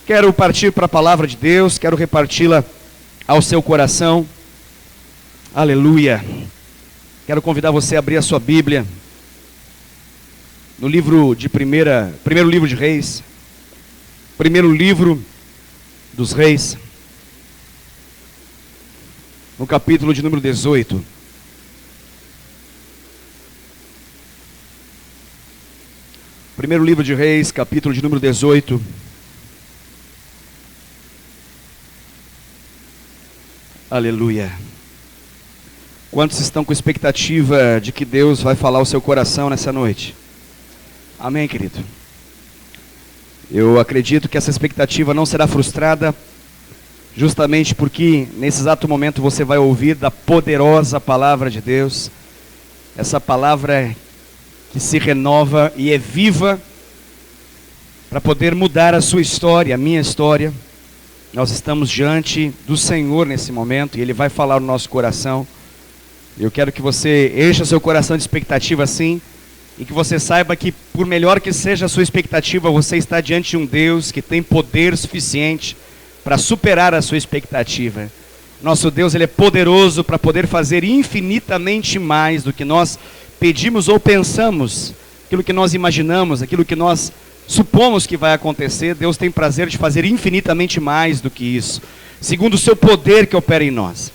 Quero partir para a palavra de Deus, quero reparti-la ao seu coração. Aleluia. Quero convidar você a abrir a sua Bíblia no livro de primeiro livro de Reis, primeiro livro dos Reis, no capítulo de número 18. Primeiro livro de Reis, capítulo de número 18. Aleluia. Quantos estão com expectativa de que Deus vai falar ao seu coração nessa noite? Amém, querido? Eu acredito que essa expectativa não será frustrada, justamente porque nesse exato momento você vai ouvir da poderosa palavra de Deus, essa palavra que se renova e é viva para poder mudar a sua história, a minha história. Nós estamos diante do Senhor nesse momento e Ele vai falar no nosso coração. Eu quero que você encha seu coração de expectativa assim, e que você saiba que, por melhor que seja a sua expectativa, você está diante de um Deus que tem poder suficiente para superar a sua expectativa. Nosso Deus, Ele é poderoso para poder fazer infinitamente mais do que nós pedimos ou pensamos, aquilo que nós imaginamos, aquilo que nós supomos que vai acontecer. Deus tem prazer de fazer infinitamente mais do que isso, segundo o seu poder que opera em nós.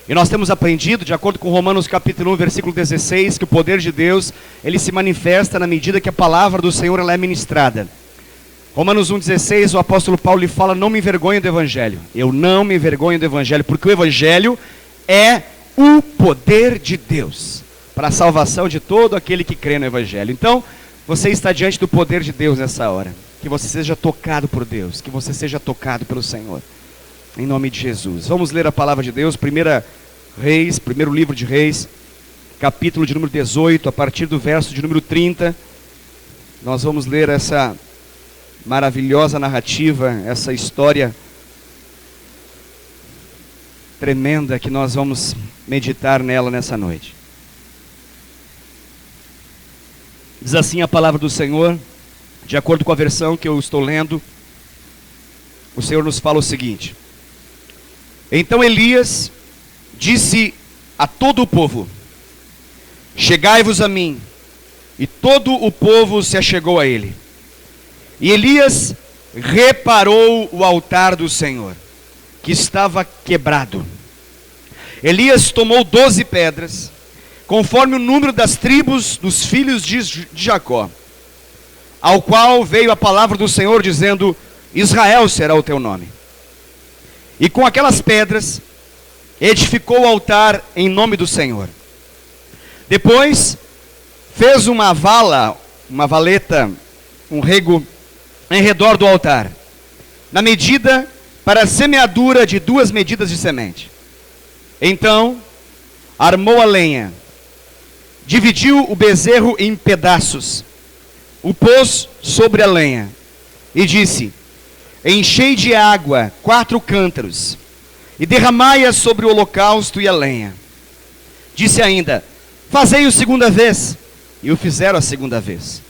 E nós temos aprendido, de acordo com Romanos capítulo 1, versículo 16, que o poder de Deus, ele se manifesta na medida que a palavra do Senhor ela é ministrada. Romanos 1,16, o apóstolo Paulo lhe fala: não me envergonho do Evangelho. Eu não me envergonho do Evangelho, porque o Evangelho é o poder de Deus para a salvação de todo aquele que crê no Evangelho. Então, você está diante do poder de Deus nessa hora. Que você seja tocado por Deus, que você seja tocado pelo Senhor. Em nome de Jesus. Vamos ler a palavra de Deus, primeiro livro de Reis, capítulo de número 18, a partir do verso de número 30. Nós vamos ler essa maravilhosa narrativa, essa história tremenda que nós vamos meditar nela nessa noite. Diz assim a palavra do Senhor, de acordo com a versão que eu estou lendo. O Senhor nos fala o seguinte: então Elias disse a todo o povo: chegai-vos a mim. E todo o povo se achegou a ele. E Elias reparou o altar do Senhor, que estava quebrado. Elias tomou 12 pedras, conforme o número das tribos dos filhos de Jacó, ao qual veio a palavra do Senhor dizendo: Israel será o teu nome. E com aquelas pedras edificou o altar em nome do Senhor. Depois fez uma valeta, um rego em redor do altar, na medida para a semeadura de 2 medidas de semente. Então armou a lenha, dividiu o bezerro em pedaços, o pôs sobre a lenha e disse: enchei de água 4 cântaros e derramai-a sobre o holocausto e a lenha. Disse ainda: fazei-o segunda vez. E o fizeram a segunda vez.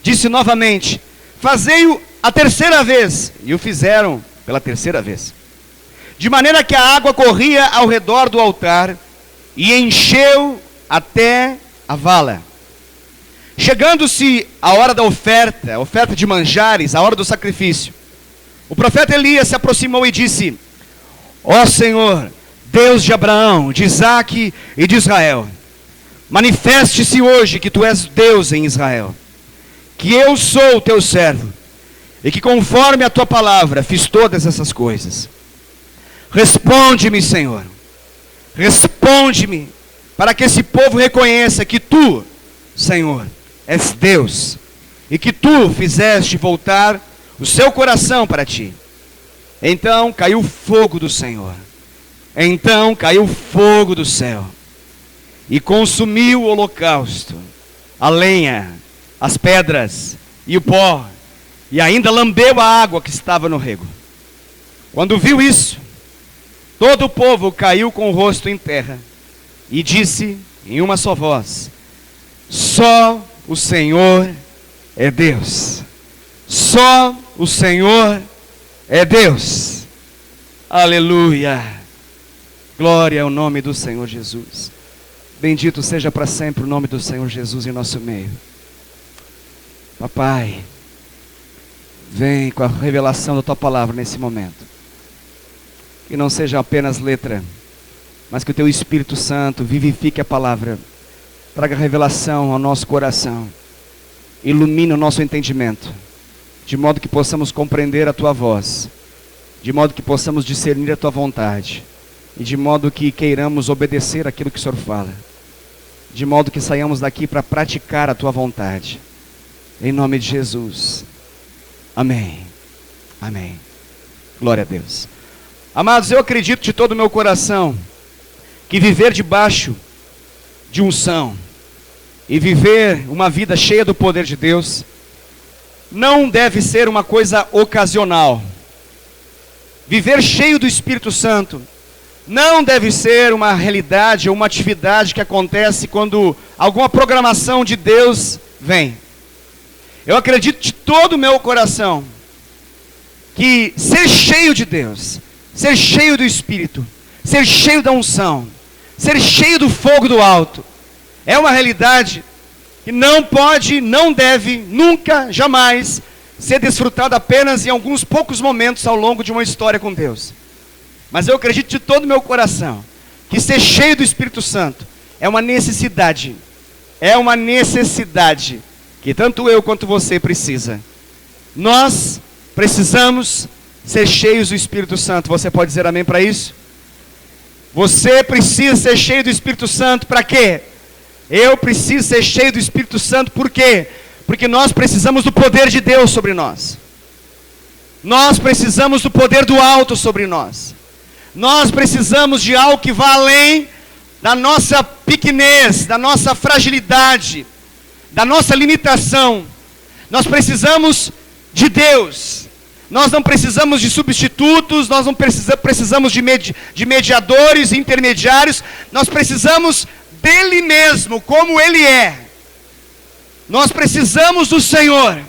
Disse novamente: fazei-o a terceira vez. E o fizeram pela terceira vez. De maneira que a água corria ao redor do altar e encheu até a vala. Chegando-se a hora da oferta, a oferta de manjares, a hora do sacrifício, o profeta Elias se aproximou e disse: ó Senhor, Deus de Abraão, de Isaque e de Israel, manifeste-se hoje que tu és Deus em Israel, que eu sou o teu servo, e que conforme a tua palavra fiz todas essas coisas. Responde-me, Senhor, responde-me, para que esse povo reconheça que tu, Senhor, és Deus, e que tu fizeste voltar o seu coração para ti. Então caiu fogo do Senhor, então caiu fogo do céu, e consumiu o holocausto, a lenha, as pedras e o pó, e ainda lambeu a água que estava no rego. Quando viu isso, todo o povo caiu com o rosto em terra, e disse em uma só voz: só o Senhor é Deus. Só o Senhor é Deus. Aleluia. Glória ao nome do Senhor Jesus. Bendito seja para sempre o nome do Senhor Jesus em nosso meio. Papai, vem com a revelação da Tua palavra nesse momento. Que não seja apenas letra, mas que o Teu Espírito Santo vivifique a palavra. Traga revelação ao nosso coração. Ilumine o nosso entendimento. De modo que possamos compreender a Tua voz. De modo que possamos discernir a Tua vontade. E de modo que queiramos obedecer aquilo que o Senhor fala. De modo que saiamos daqui para praticar a Tua vontade. Em nome de Jesus. Amém. Amém. Glória a Deus. Amados, eu acredito de todo o meu coração que viver debaixo de unção e viver uma vida cheia do poder de Deus não deve ser uma coisa ocasional. Viver cheio do Espírito Santo não deve ser uma realidade ou uma atividade que acontece quando alguma programação de Deus vem. Eu acredito de todo o meu coração que ser cheio de Deus, ser cheio do Espírito, ser cheio da unção, ser cheio do fogo do alto, é uma realidade que não pode, não deve, nunca, jamais ser desfrutada apenas em alguns poucos momentos ao longo de uma história com Deus. Mas eu acredito de todo o meu coração que ser cheio do Espírito Santo é uma necessidade que tanto eu quanto você precisa. Nós precisamos ser cheios do Espírito Santo. Você pode dizer amém para isso? Você precisa ser cheio do Espírito Santo para quê? Eu preciso ser cheio do Espírito Santo por quê? Porque nós precisamos do poder de Deus sobre nós. Nós precisamos do poder do alto sobre nós. Nós precisamos de algo que vá além da nossa pequenez, da nossa fragilidade, da nossa limitação. Nós precisamos de Deus. Nós não precisamos de substitutos, nós não precisamos de mediadores, intermediários. Nós precisamos dele mesmo, como ele é. Nós precisamos do Senhor.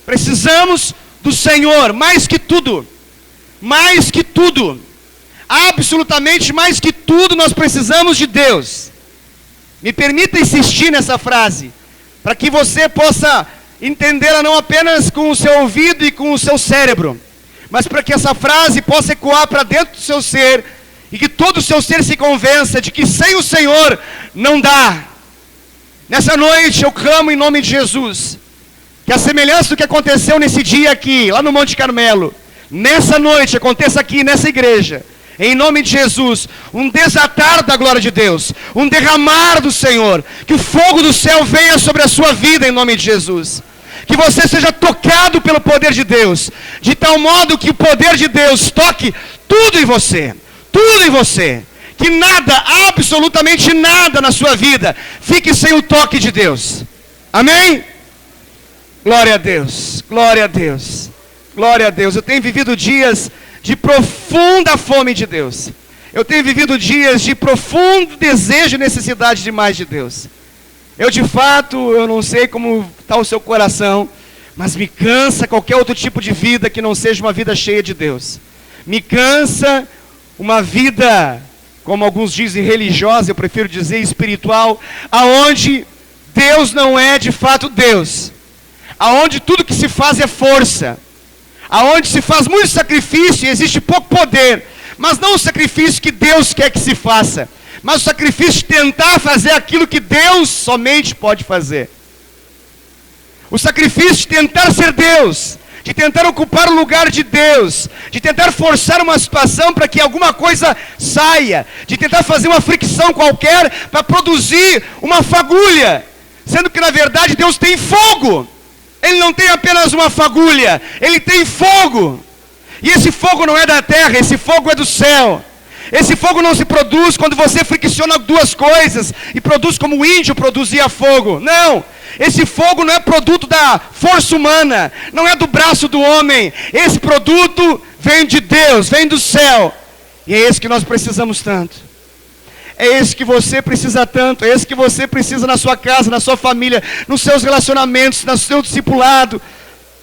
Precisamos do Senhor, mais que tudo. Mais que tudo. Absolutamente mais que tudo nós precisamos de Deus. Me permita insistir nessa frase, para que você possa entendê-la não apenas com o seu ouvido e com o seu cérebro, mas para que essa frase possa ecoar para dentro do seu ser, e que todo o seu ser se convença de que sem o Senhor não dá. Nessa noite eu clamo em nome de Jesus, que a semelhança do que aconteceu nesse dia aqui, lá no Monte Carmelo, nessa noite aconteça aqui nessa igreja, em nome de Jesus, um desatar da glória de Deus, um derramar do Senhor, que o fogo do céu venha sobre a sua vida em nome de Jesus, que você seja tocado pelo poder de Deus, de tal modo que o poder de Deus toque tudo em você, que nada, absolutamente nada na sua vida, fique sem o toque de Deus, amém? Glória a Deus, glória a Deus, glória a Deus. Eu tenho vivido dias de profunda fome de Deus. Eu tenho vivido dias de profundo desejo e necessidade de mais de Deus. Eu de fato, eu não sei como está o seu coração, mas me cansa qualquer outro tipo de vida que não seja uma vida cheia de Deus. Me cansa uma vida, como alguns dizem religiosa, eu prefiro dizer espiritual, aonde Deus não é de fato Deus. Aonde tudo que se faz é força. Aonde se faz muito sacrifício e existe pouco poder, mas não o sacrifício que Deus quer que se faça, mas o sacrifício de tentar fazer aquilo que Deus somente pode fazer. O sacrifício de tentar ser Deus, de tentar ocupar o lugar de Deus, de tentar forçar uma situação para que alguma coisa saia, de tentar fazer uma fricção qualquer para produzir uma fagulha, sendo que na verdade Deus tem fogo. Ele não tem apenas uma fagulha, ele tem fogo. E esse fogo não é da terra, esse fogo é do céu. Esse fogo não se produz quando você fricciona duas coisas e produz como o índio produzia fogo. Não, esse fogo não é produto da força humana, não é do braço do homem. Esse produto vem de Deus, vem do céu. E é esse que nós precisamos tanto. É esse que você precisa tanto, é esse que você precisa na sua casa, na sua família, nos seus relacionamentos, no seu discipulado.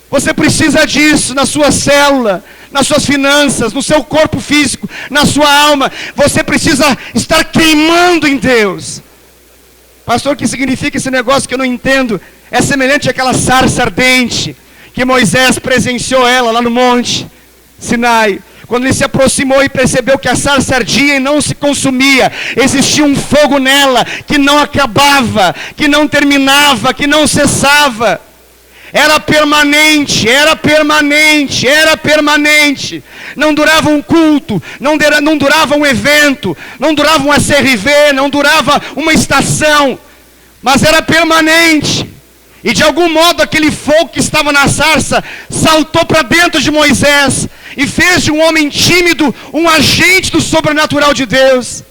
Você precisa disso na sua célula, nas suas finanças, no seu corpo físico, na sua alma. Você precisa estar queimando em Deus. Pastor, o que significa esse negócio que eu não entendo? É semelhante àquela sarça ardente que Moisés presenciou ela lá no monte Sinai. Quando ele se aproximou e percebeu que a sarça ardia e não se consumia, existia um fogo nela que não acabava, que não terminava, que não cessava. Era permanente, era permanente, era permanente. Não durava um culto, não durava um evento, não durava um ACRV, não durava uma estação, mas era permanente. E de algum modo aquele fogo que estava na sarça saltou para dentro de Moisés e fez de um homem tímido um agente do sobrenatural de Deus.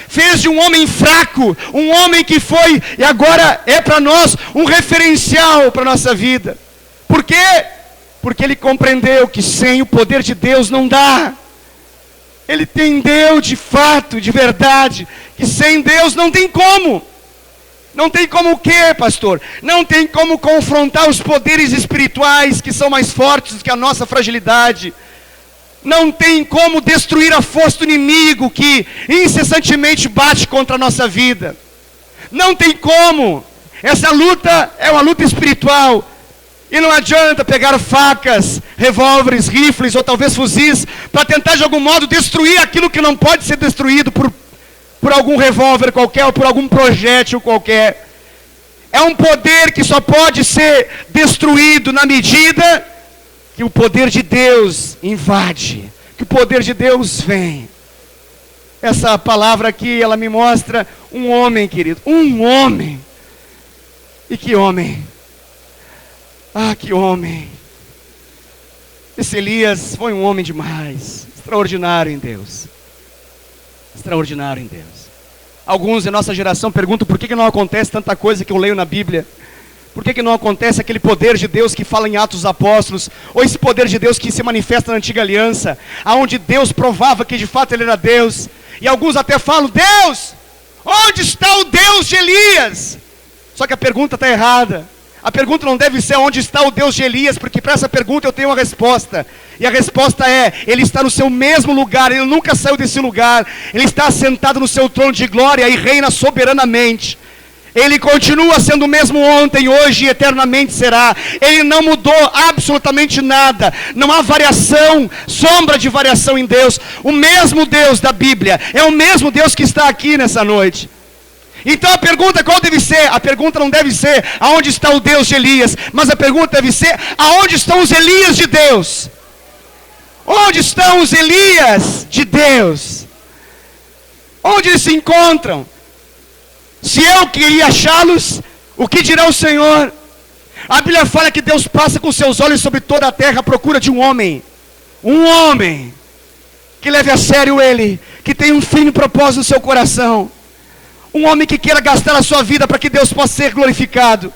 Fez de um homem fraco, um homem que foi e agora é para nós um referencial para a nossa vida. Por quê? Porque ele compreendeu que sem o poder de Deus não dá. Ele entendeu de fato, de verdade, que sem Deus não tem como. Não tem como o quê, pastor? Não tem como confrontar os poderes espirituais que são mais fortes do que a nossa fragilidade. Não tem como destruir a força do inimigo que incessantemente bate contra a nossa vida. Não tem como. Essa luta é uma luta espiritual. E não adianta pegar facas, revólveres, rifles ou talvez fuzis para tentar de algum modo destruir aquilo que não pode ser destruído por algum revólver qualquer ou por algum projétil qualquer. É um poder que só pode ser destruído na medida que o poder de Deus invade, que o poder de Deus vem. Essa palavra aqui, ela me mostra um homem, querido, um homem. E que homem! Ah, que homem! Esse Elias foi um homem demais, extraordinário em Deus. Extraordinário em Deus. Alguns em nossa geração perguntam por que não acontece tanta coisa que eu leio na Bíblia. Por que não acontece aquele poder de Deus que fala em Atos dos Apóstolos, ou esse poder de Deus que se manifesta na Antiga Aliança, aonde Deus provava que de fato Ele era Deus. E alguns até falam, Deus, onde está o Deus de Elias? Só que a pergunta está errada. A pergunta não deve ser onde está o Deus de Elias, porque para essa pergunta eu tenho uma resposta. E a resposta é, Ele está no seu mesmo lugar, Ele nunca saiu desse lugar. Ele está assentado no seu trono de glória e reina soberanamente. Ele continua sendo o mesmo ontem, hoje e eternamente será. Ele não mudou absolutamente nada. Não há variação, sombra de variação em Deus. O mesmo Deus da Bíblia é o mesmo Deus que está aqui nessa noite. Então a pergunta qual deve ser? A pergunta não deve ser aonde está o Deus de Elias, mas a pergunta deve ser aonde estão os Elias de Deus? Onde estão os Elias de Deus? Onde eles se encontram? Se eu queria achá-los, o que dirá o Senhor? A Bíblia fala que Deus passa com seus olhos sobre toda a terra à procura de um homem que leve a sério Ele, que tenha um fim e propósito no seu coração. Um homem que queira gastar a sua vida para que Deus possa ser glorificado.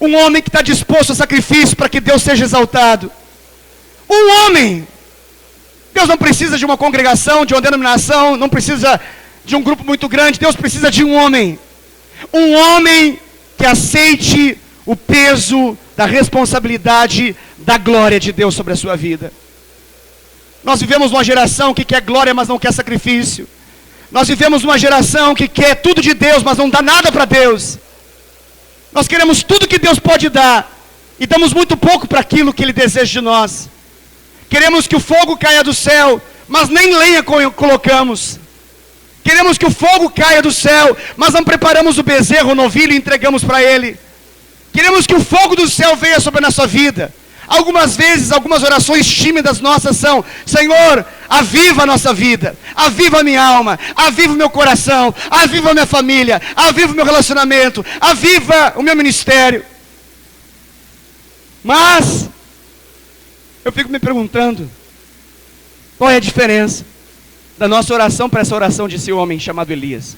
Um homem que está disposto a sacrifício para que Deus seja exaltado. Um homem. Deus não precisa de uma congregação, de uma denominação, não precisa de um grupo muito grande. Deus precisa de um homem. Um homem que aceite o peso da responsabilidade da glória de Deus sobre a sua vida. Nós vivemos uma geração que quer glória, mas não quer sacrifício. Nós vivemos uma geração que quer tudo de Deus, mas não dá nada para Deus. Nós queremos tudo que Deus pode dar, e damos muito pouco para aquilo que Ele deseja de nós. Queremos que o fogo caia do céu, mas nem lenha colocamos. Queremos que o fogo caia do céu, mas não preparamos o bezerro, o novilho e entregamos para Ele. Queremos que o fogo do céu venha sobre a nossa vida. Algumas vezes, algumas orações tímidas nossas são: Senhor, aviva a nossa vida, aviva a minha alma, aviva o meu coração, aviva a minha família, aviva o meu relacionamento, aviva o meu ministério. Mas eu fico me perguntando, qual é a diferença da nossa oração para essa oração desse homem chamado Elias?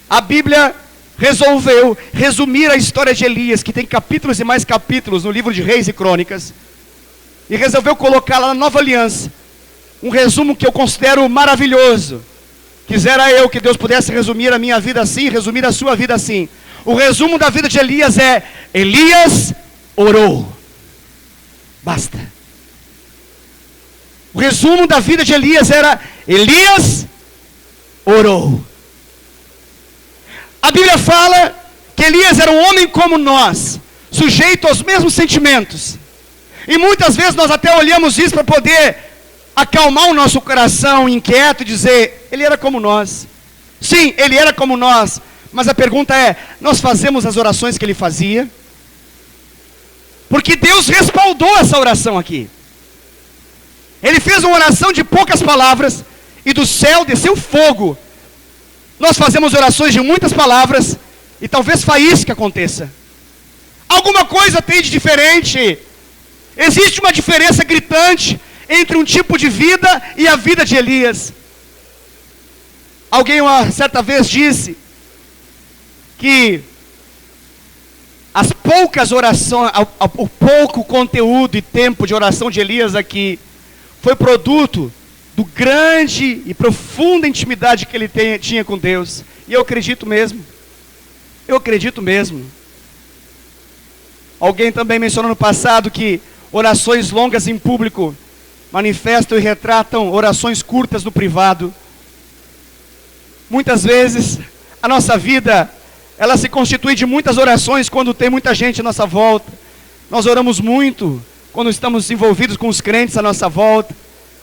A Bíblia resolveu resumir a história de Elias, que tem capítulos e mais capítulos no livro de Reis e Crônicas, e resolveu colocá-la na Nova Aliança. Um resumo que eu considero maravilhoso. Quisera eu que Deus pudesse resumir a minha vida assim, resumir a sua vida assim. O resumo da vida de Elias é: Elias orou. Basta. O resumo da vida de Elias era: Elias orou. A Bíblia fala que Elias era um homem como nós, sujeito aos mesmos sentimentos. E muitas vezes nós até olhamos isso para poder acalmar o nosso coração inquieto e dizer: ele era como nós. Sim, ele era como nós. Mas a pergunta é: nós fazemos as orações que ele fazia? Porque Deus respaldou essa oração aqui. Ele fez uma oração de poucas palavras e do céu desceu fogo. Nós fazemos orações de muitas palavras e talvez faísca aconteça. Alguma coisa tem de diferente. Existe uma diferença gritante entre um tipo de vida e a vida de Elias. Alguém uma certa vez disse que as poucas orações, o pouco conteúdo e tempo de oração de Elias aqui foi produto do grande e profunda intimidade que ele tinha com Deus. E eu acredito mesmo. Eu acredito mesmo. Alguém também mencionou no passado que orações longas em público manifestam e retratam orações curtas no privado. Muitas vezes a nossa vida, ela se constitui de muitas orações quando tem muita gente à nossa volta. Nós oramos muito quando estamos envolvidos com os crentes à nossa volta.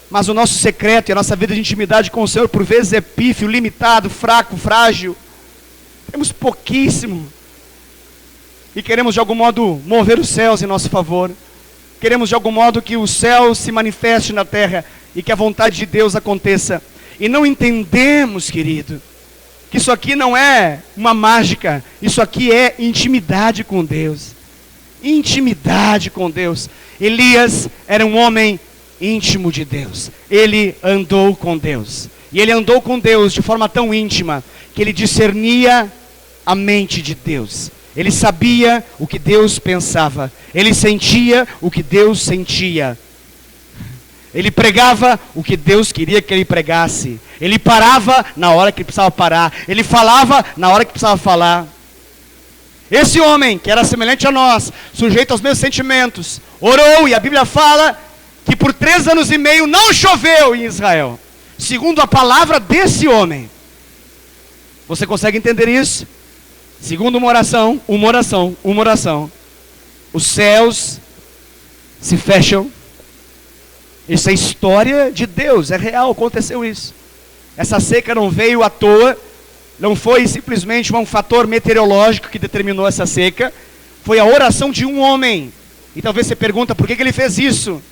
Mas o nosso secreto e a nossa vida de intimidade com o Senhor por vezes é pífio, limitado, fraco, frágil. Temos pouquíssimo. E queremos de algum modo mover os céus em nosso favor. Queremos de algum modo que o céu se manifeste na terra e que a vontade de Deus aconteça. E não entendemos, querido, que isso aqui não é uma mágica. Isso aqui é intimidade com Deus. Intimidade com Deus. Elias era um homem íntimo de Deus. Ele andou com Deus. E ele andou com Deus de forma tão íntima que ele discernia a mente de Deus. Ele sabia o que Deus pensava. Ele sentia o que Deus sentia. Ele pregava o que Deus queria que ele pregasse. Ele parava na hora que precisava parar. Ele falava na hora que precisava falar. Esse homem, que era semelhante a nós, sujeito aos mesmos sentimentos, orou, e a Bíblia fala que por 3 anos e meio não choveu em Israel, segundo a palavra desse homem. Você consegue entender isso? Segundo uma oração, os céus se fecham. Isso é história de Deus, é real, aconteceu isso. Essa seca não veio à toa, não foi simplesmente um fator meteorológico que determinou essa seca, foi a oração de um homem. E talvez você pergunta, por que ele fez isso?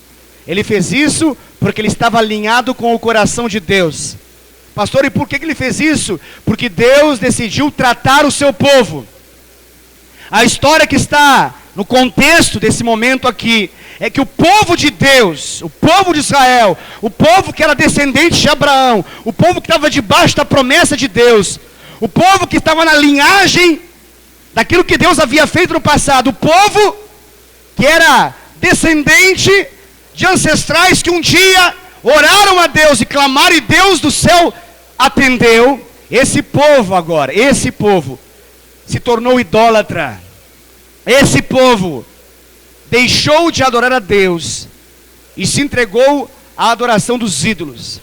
Ele fez isso porque ele estava alinhado com o coração de Deus. Pastor, e por que ele fez isso? Porque Deus decidiu tratar o seu povo. A história que está no contexto desse momento aqui é que o povo de Deus, o povo de Israel, o povo que era descendente de Abraão, o povo que estava debaixo da promessa de Deus, o povo que estava na linhagem daquilo que Deus havia feito no passado, o povo que era descendente de ancestrais que um dia oraram a Deus e clamaram, e Deus do céu atendeu. Esse povo agora, esse povo se tornou idólatra. Esse povo deixou de adorar a Deus e se entregou à adoração dos ídolos.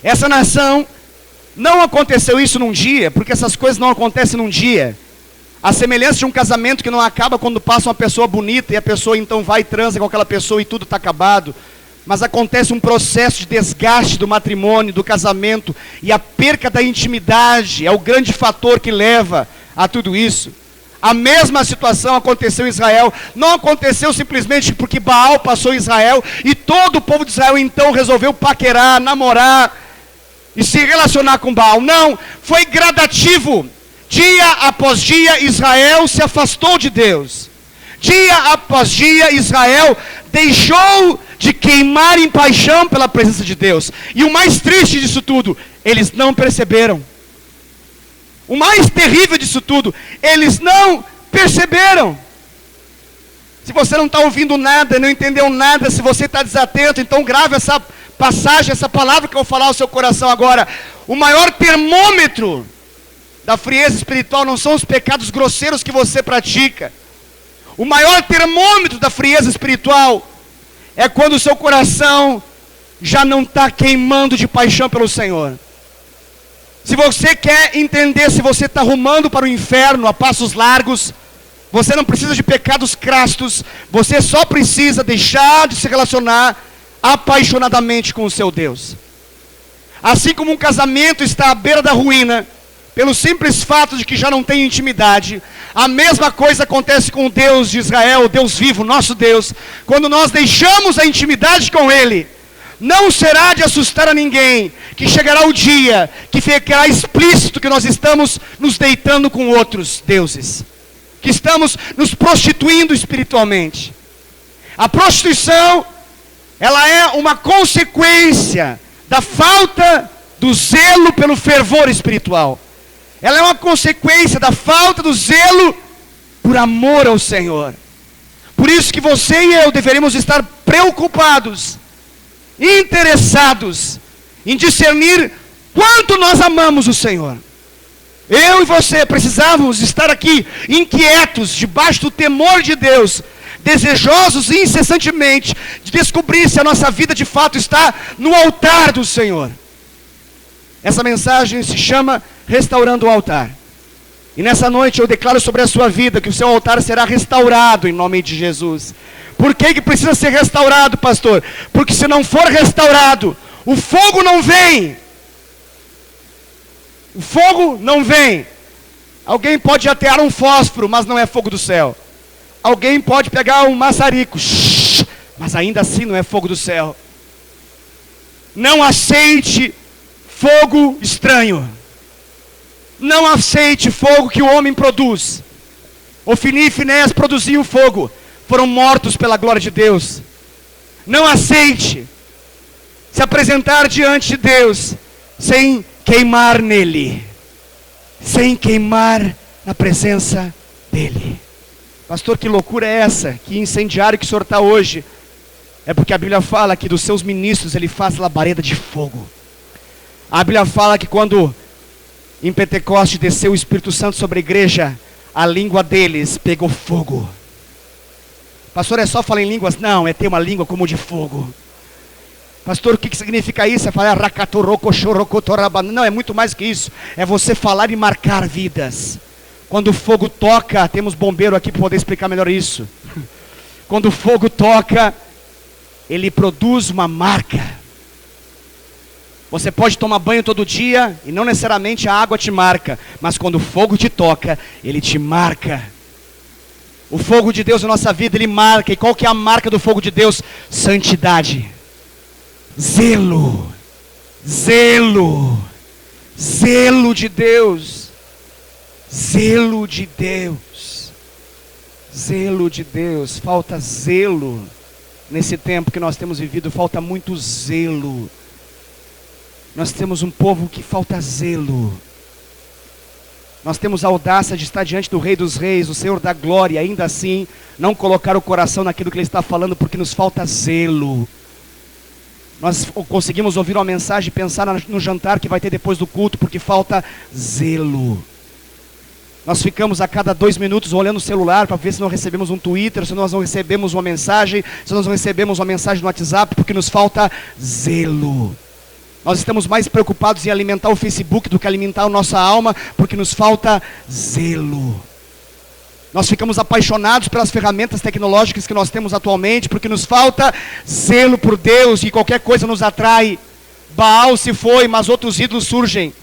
Essa nação, não aconteceu isso num dia, porque essas coisas não acontecem num dia. A semelhança de um casamento que não acaba quando passa uma pessoa bonita e a pessoa então vai e transa com aquela pessoa e tudo está acabado. Mas acontece um processo de desgaste do matrimônio, do casamento, e a perca da intimidade é o grande fator que leva a tudo isso. A mesma situação aconteceu em Israel. Não aconteceu simplesmente porque Baal passou em Israel e todo o povo de Israel então resolveu paquerar, namorar e se relacionar com Baal. Não, foi gradativo. Dia após dia Israel se afastou de Deus. Dia após dia Israel deixou de queimar em paixão pela presença de Deus. E o mais triste disso tudo, eles não perceberam. O mais terrível disso tudo, eles não perceberam. Se você não está ouvindo nada, não entendeu nada, se você está desatento, então grave essa passagem, essa palavra que eu vou falar ao seu coração agora. O maior termômetro da frieza espiritual não são os pecados grosseiros que você pratica. O maior termômetro da frieza espiritual é quando o seu coração já não está queimando de paixão pelo Senhor. Se você quer entender se você está rumando para o inferno a passos largos, você não precisa de pecados crastos, você só precisa deixar de se relacionar apaixonadamente com o seu Deus. Assim como um casamento está à beira da ruína, pelo simples fato de que já não tem intimidade, a mesma coisa acontece com o Deus de Israel, o Deus vivo, nosso Deus. Quando nós deixamos a intimidade com Ele, não será de assustar a ninguém, que chegará o dia que ficará explícito que nós estamos nos deitando com outros deuses, que estamos nos prostituindo espiritualmente. A prostituição, ela é uma consequência da falta do zelo pelo fervor espiritual. Ela é uma consequência da falta do zelo por amor ao Senhor. Por isso que você e eu deveríamos estar preocupados, interessados em discernir quanto nós amamos o Senhor. Eu e você precisávamos estar aqui inquietos, debaixo do temor de Deus, desejosos incessantemente de descobrir se a nossa vida de fato está no altar do Senhor. Essa mensagem se chama Restaurando o Altar. E nessa noite eu declaro sobre a sua vida que o seu altar será restaurado em nome de Jesus. Por que precisa ser restaurado, pastor? Porque se não for restaurado, o fogo não vem. O fogo não vem. Alguém pode atear um fósforo, mas não é fogo do céu. Alguém pode pegar um maçarico, mas ainda assim não é fogo do céu. Não aceite fogo estranho. Não aceite fogo que o homem produz. Ofni e Finéias produziam fogo. Foram mortos pela glória de Deus. Não aceite se apresentar diante de Deus sem queimar nele. Sem queimar na presença dele. Pastor, que loucura é essa? Que incendiário que o senhor está hoje? É porque a Bíblia fala que dos seus ministros ele faz labareda de fogo. A Bíblia fala que quando em Pentecoste desceu o Espírito Santo sobre a igreja, a língua deles pegou fogo. Pastor, é só falar em línguas? Não, é ter uma língua como de fogo. Pastor, o que significa isso? É falar não, é muito mais que isso. É você falar e marcar vidas. Quando o fogo toca, temos bombeiro aqui para poder explicar melhor isso. Quando o fogo toca, ele produz uma marca. Você pode tomar banho todo dia e não necessariamente a água te marca, mas quando o fogo te toca, ele te marca. O fogo de Deus na nossa vida, ele marca. E qual que é a marca do fogo de Deus? Santidade. Zelo. Zelo. Zelo de Deus. Zelo de Deus. Zelo de Deus. Falta zelo. Nesse tempo que nós temos vivido, falta muito zelo. Nós temos um povo que falta zelo. Nós temos a audácia de estar diante do Rei dos Reis, o Senhor da glória, e ainda assim não colocar o coração naquilo que Ele está falando, porque nos falta zelo. Nós conseguimos ouvir uma mensagem e pensar no jantar que vai ter depois do culto, porque falta zelo. Nós ficamos a cada 2 minutos olhando o celular para ver se não recebemos um Twitter, se nós não recebemos uma mensagem, se nós não recebemos uma mensagem no WhatsApp, porque nos falta zelo. Nós estamos mais preocupados em alimentar o Facebook do que alimentar a nossa alma, porque nos falta zelo. Nós ficamos apaixonados pelas ferramentas tecnológicas que nós temos atualmente, porque nos falta zelo por Deus, e qualquer coisa nos atrai. Baal se foi, mas outros ídolos surgem.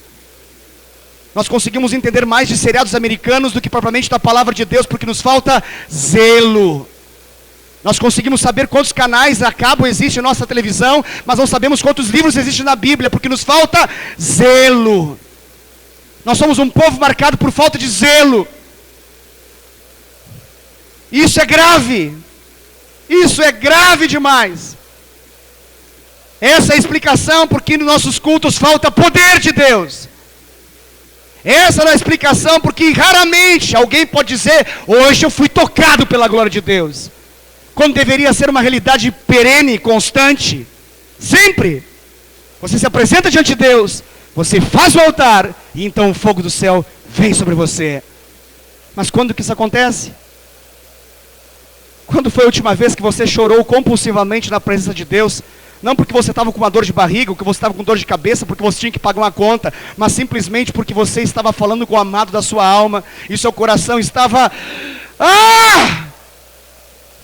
Nós conseguimos entender mais de seriados americanos do que propriamente da palavra de Deus, porque nos falta zelo. Nós conseguimos saber quantos canais a cabo existem na nossa televisão, mas não sabemos quantos livros existem na Bíblia, porque nos falta zelo. Nós somos um povo marcado por falta de zelo. Isso é grave. Isso é grave demais. Essa é a explicação porque nos nossos cultos falta poder de Deus. Essa é a explicação porque raramente alguém pode dizer: hoje eu fui tocado pela glória de Deus. Quando deveria ser uma realidade perene, constante. Sempre. Você se apresenta diante de Deus, você faz o altar, e então o fogo do céu vem sobre você. Mas quando que isso acontece? Quando foi a última vez que você chorou compulsivamente na presença de Deus, Não porque você estava com uma dor de barriga, ou que você estava com dor de cabeça, porque você tinha que pagar uma conta, mas simplesmente porque você estava falando com o amado da sua alma, e seu coração estava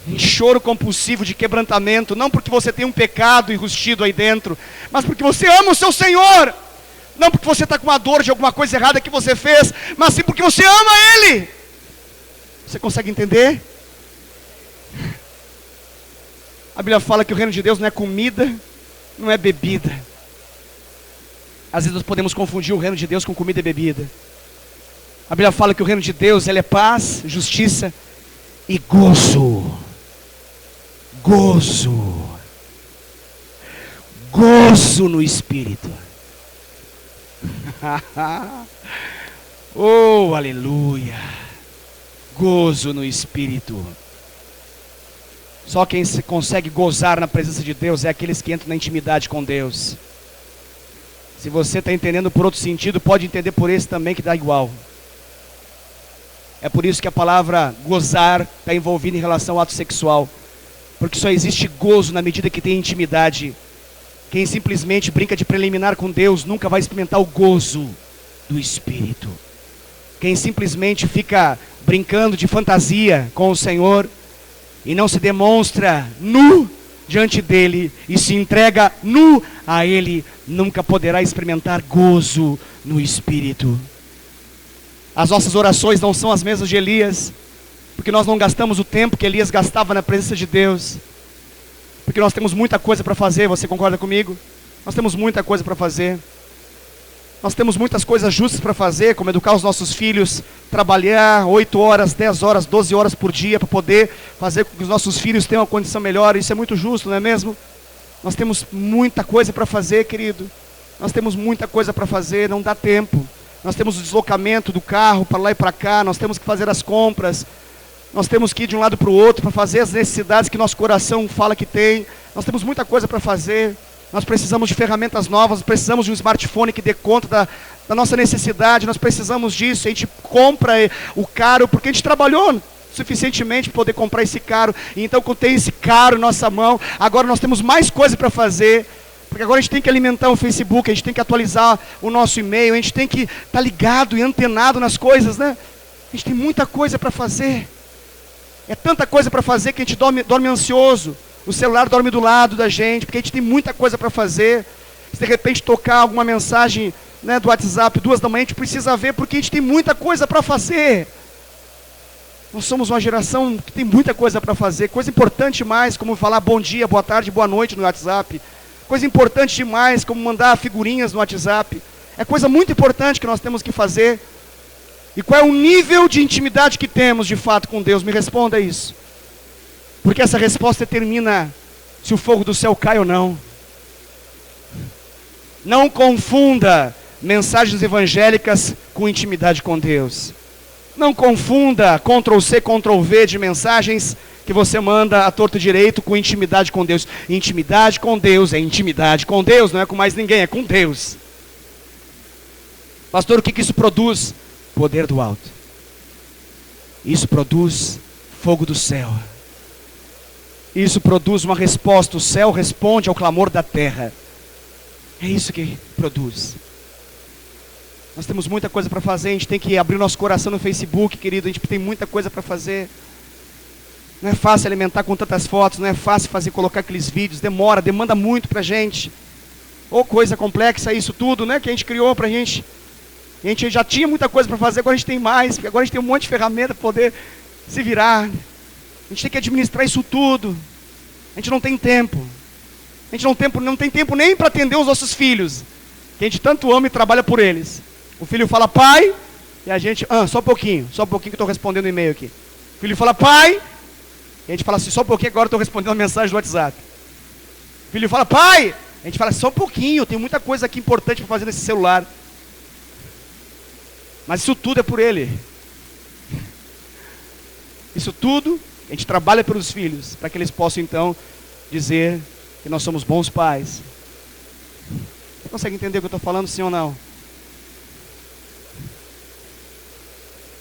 em choro compulsivo de quebrantamento, não porque você tem um pecado enrustido aí dentro, mas porque você ama o seu Senhor, não porque você está com uma dor de alguma coisa errada que você fez, mas sim porque você ama Ele. Você consegue entender? A Bíblia fala que o reino de Deus não é comida, não é bebida. Às vezes nós podemos confundir o reino de Deus com comida e bebida. A Bíblia fala que o reino de Deus, ele é paz, justiça e gozo. Gozo. Gozo no Espírito. Oh, aleluia. Gozo no Espírito. Só quem consegue gozar na presença de Deus é aqueles que entram na intimidade com Deus. Se você está entendendo por outro sentido, pode entender por esse também, que dá igual. É por isso que a palavra gozar está envolvida em relação ao ato sexual. Porque só existe gozo na medida que tem intimidade. Quem simplesmente brinca de preliminar com Deus nunca vai experimentar o gozo do Espírito. Quem simplesmente fica brincando de fantasia com o Senhor e não se demonstra nu diante dele e se entrega nu a ele, nunca poderá experimentar gozo no Espírito. As nossas orações não são as mesmas de Elias, porque nós não gastamos o tempo que Elias gastava na presença de Deus, porque nós temos muita coisa para fazer. Você concorda comigo? Nós temos muita coisa para fazer. Nós temos muitas coisas justas para fazer, como educar os nossos filhos, trabalhar 8 horas, 10 horas, 12 horas por dia, para poder fazer com que os nossos filhos tenham uma condição melhor. Isso é muito justo, não é mesmo? Nós temos muita coisa para fazer, querido. Nós temos muita coisa para fazer, não dá tempo. Nós temos o deslocamento do carro para lá e para cá, nós temos que fazer as compras, nós temos que ir de um lado para o outro para fazer as necessidades que nosso coração fala que tem. Nós temos muita coisa para fazer. Nós precisamos de ferramentas novas, precisamos de um smartphone que dê conta da nossa necessidade, nós precisamos disso. A gente compra o caro porque a gente trabalhou suficientemente para poder comprar esse caro. E então, quando tem esse caro em nossa mão, agora nós temos mais coisa para fazer, porque agora a gente tem que alimentar o Facebook, a gente tem que atualizar o nosso e-mail, a gente tem que estar ligado e antenado nas coisas, né? A gente tem muita coisa para fazer. É tanta coisa para fazer que a gente dorme ansioso. O celular dorme do lado da gente, porque a gente tem muita coisa para fazer. Se de repente tocar alguma mensagem, né, do WhatsApp 2 da manhã, a gente precisa ver, porque a gente tem muita coisa para fazer. Nós somos uma geração que tem muita coisa para fazer. Coisa importante demais, como falar bom dia, boa tarde, boa noite no WhatsApp. Coisa importante demais, como mandar figurinhas no WhatsApp. É coisa muito importante que nós temos que fazer. E qual é o nível de intimidade que temos de fato com Deus? Me responda isso. Porque essa resposta determina se o fogo do céu cai ou não. Não confunda mensagens evangélicas com intimidade com Deus. Não confunda Ctrl+C, Ctrl+V de mensagens que você manda à torto e direito com intimidade com Deus. Intimidade com Deus é intimidade com Deus, não é com mais ninguém, é com Deus. Pastor, o que isso produz? Poder do alto. Isso produz fogo do céu. Isso produz uma resposta. O céu responde ao clamor da terra. É isso que produz. Nós temos muita coisa para fazer. A gente tem que abrir nosso coração no Facebook, querido. A gente tem muita coisa para fazer. Não é fácil alimentar com tantas fotos. Não é fácil colocar aqueles vídeos. Demanda muito para a gente. Ou coisa complexa isso tudo, né? Que a gente criou para a gente. A gente já tinha muita coisa para fazer, agora a gente tem mais. Porque agora a gente tem um monte de ferramenta para poder se virar. A gente tem que administrar isso tudo. A gente não tem tempo. A gente não tem tempo nem para atender os nossos filhos, que a gente tanto ama e trabalha por eles. O filho fala pai, e a gente, só um pouquinho que eu estou respondendo o e-mail aqui. O filho fala pai, e a gente fala assim, só um pouquinho, agora eu estou respondendo uma mensagem do WhatsApp. O filho fala pai, a gente fala só um pouquinho, eu tenho muita coisa aqui importante para fazer nesse celular. Mas isso tudo é por ele. Isso tudo, a gente trabalha pelos filhos, para que eles possam então dizer que nós somos bons pais. Você consegue entender o que eu estou falando, sim ou não?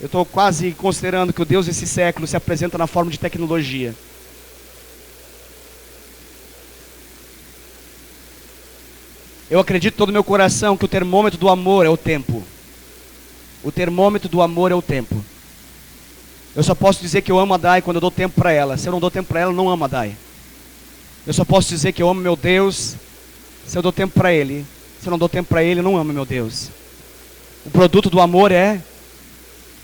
Eu estou quase considerando que o Deus desse século se apresenta na forma de tecnologia. Eu acredito de todo o meu coração que o termômetro do amor é o tempo. O termômetro do amor é o tempo. Eu só posso dizer que eu amo a Dai quando eu dou tempo para ela. Se eu não dou tempo para ela, eu não amo a Dai. Eu só posso dizer que eu amo meu Deus se eu dou tempo para Ele. Se eu não dou tempo para Ele, eu não amo meu Deus. O produto do amor é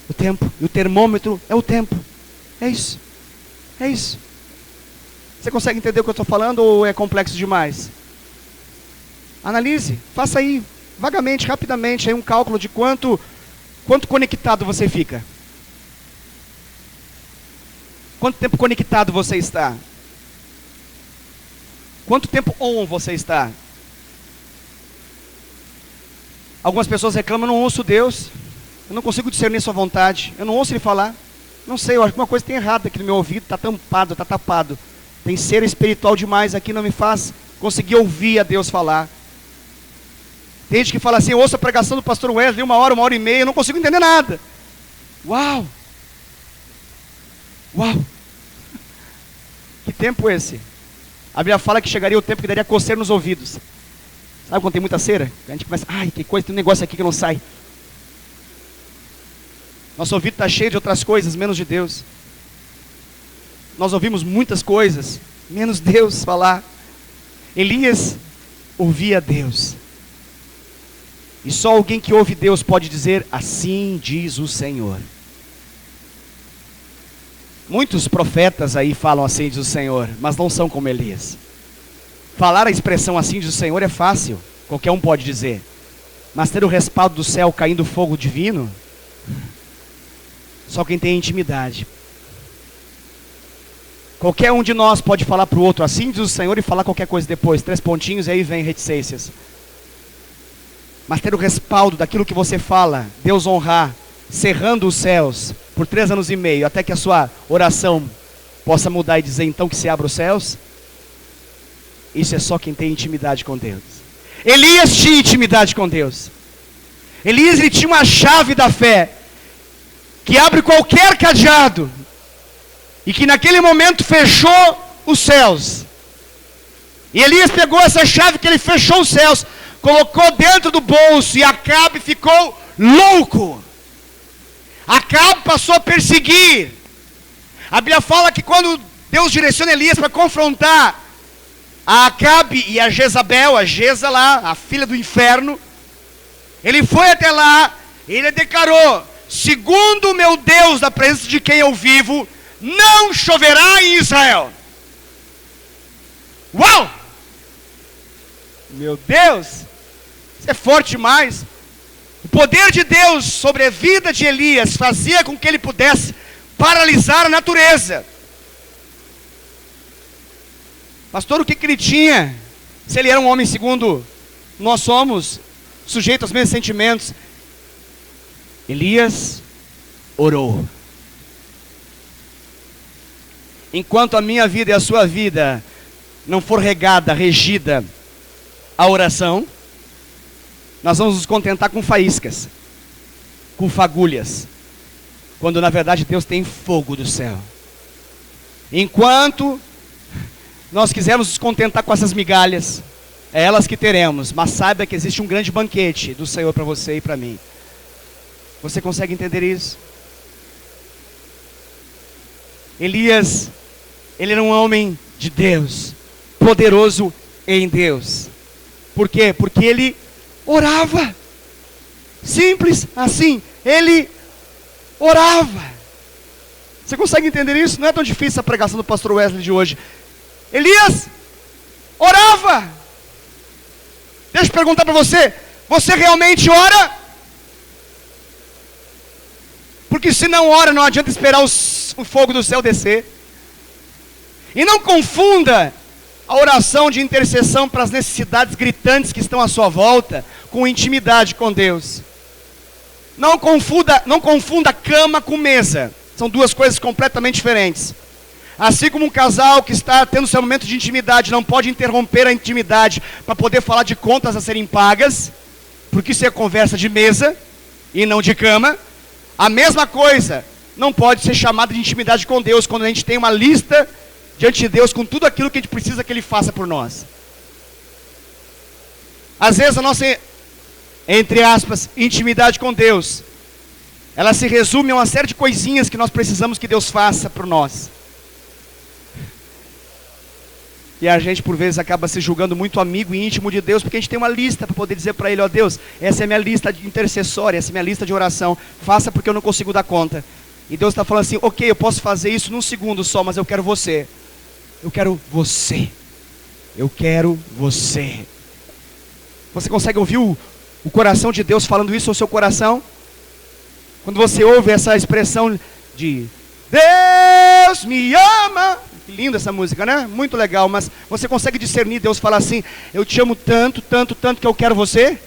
o tempo. E o termômetro é o tempo. É isso. É isso. Você consegue entender o que eu estou falando ou é complexo demais? Analise, faça aí, vagamente, rapidamente, aí um cálculo de quanto conectado você fica. Quanto tempo conectado você está? Quanto tempo on você está? Algumas pessoas reclamam, eu não ouço Deus, eu não consigo discernir sua vontade, eu não ouço Ele falar. Não sei, eu acho que uma coisa tem errado aqui no meu ouvido, está tampado, está tapado. Tem ser espiritual demais aqui, não me faz conseguir ouvir a Deus falar. Tem gente que fala assim, eu ouço a pregação do pastor Wesley 1 hora e meia, eu não consigo entender nada. Uau! Uau! Que tempo esse? A Bíblia fala que chegaria o tempo que daria coceira nos ouvidos. Sabe quando tem muita cera? A gente começa, ai, que coisa, tem um negócio aqui que não sai. Nosso ouvido está cheio de outras coisas, menos de Deus. Nós ouvimos muitas coisas, menos Deus falar. Elias ouvia Deus. E só alguém que ouve Deus pode dizer, assim diz o Senhor. Muitos profetas aí falam assim diz o Senhor, mas não são como Elias. Falar a expressão assim diz o Senhor é fácil, qualquer um pode dizer. Mas ter o respaldo do céu caindo fogo divino, só quem tem intimidade. Qualquer um de nós pode falar para o outro, assim diz o Senhor, e falar qualquer coisa depois, 3 pontinhos, e aí vem reticências. Mas ter o respaldo daquilo que você fala, Deus honrar, cerrando os céus, por 3 anos e meio, até que a sua oração possa mudar e dizer então que se abra os céus, isso é só quem tem intimidade com Deus. Elias tinha intimidade com Deus. Elias, ele tinha uma chave da fé, que abre qualquer cadeado, e que naquele momento fechou os céus. E Elias pegou essa chave que ele fechou os céus, colocou dentro do bolso, e Acabe ficou louco. Acabe passou a perseguir. A Bíblia fala que quando Deus direciona Elias para confrontar a Acabe e a Jezabel, a Jeza lá, a filha do inferno, ele foi até lá, e ele declarou, segundo o meu Deus, da presença de quem eu vivo, não choverá em Israel. Uau! Meu Deus, isso é forte demais. O poder de Deus sobre a vida de Elias fazia com que ele pudesse paralisar a natureza. Pastor, o que ele tinha? Se ele era um homem segundo nós somos, sujeito aos mesmos sentimentos. Elias orou. Enquanto a minha vida e a sua vida não for regida a oração, nós vamos nos contentar com faíscas, com fagulhas, quando na verdade Deus tem fogo do céu. Enquanto nós quisermos nos contentar com essas migalhas, é elas que teremos, mas saiba que existe um grande banquete do Senhor para você e para mim. Você consegue entender isso? Elias, ele era um homem de Deus, poderoso em Deus. Por quê? Porque ele orava. Simples assim, ele orava. Você consegue entender isso? Não é tão difícil a pregação do pastor Wesley de hoje. Elias orava. Deixa eu perguntar para você, você realmente ora? Porque se não ora, não adianta esperar o fogo do céu descer. E não confunda a oração de intercessão para as necessidades gritantes que estão à sua volta com intimidade com Deus. Não confunda cama com mesa. São duas coisas completamente diferentes. Assim como um casal que está tendo seu momento de intimidade não pode interromper a intimidade para poder falar de contas a serem pagas, porque isso é conversa de mesa e não de cama. A mesma coisa não pode ser chamada de intimidade com Deus quando a gente tem uma lista diante de Deus com tudo aquilo que a gente precisa que Ele faça por nós. Às vezes a nossa, entre aspas, intimidade com Deus, ela se resume a uma série de coisinhas que nós precisamos que Deus faça por nós. E a gente por vezes acaba se julgando muito amigo e íntimo de Deus, porque a gente tem uma lista para poder dizer para Ele, ó Deus, essa é a minha lista de intercessória, essa é a minha lista de oração, faça porque eu não consigo dar conta. E Deus está falando assim, ok, eu posso fazer isso num segundo só, mas eu quero você. Eu quero você. Eu quero você. Você consegue ouvir o coração de Deus falando isso ao seu coração? Quando você ouve essa expressão de Deus me ama. Que linda essa música, né? Muito legal, mas você consegue discernir Deus falar assim, eu te amo tanto, tanto, tanto que eu quero você?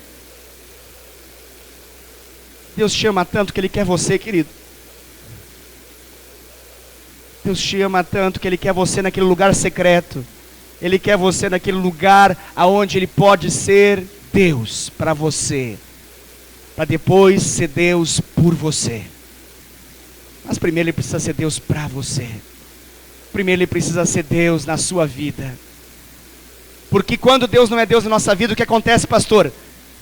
Deus te ama tanto que Ele quer você, querido. Deus te ama tanto que Ele quer você naquele lugar secreto. Ele quer você naquele lugar aonde Ele pode ser Deus para você, para depois ser Deus por você. Mas primeiro Ele precisa ser Deus para você. Primeiro Ele precisa ser Deus na sua vida. Porque quando Deus não é Deus na nossa vida, o que acontece, pastor?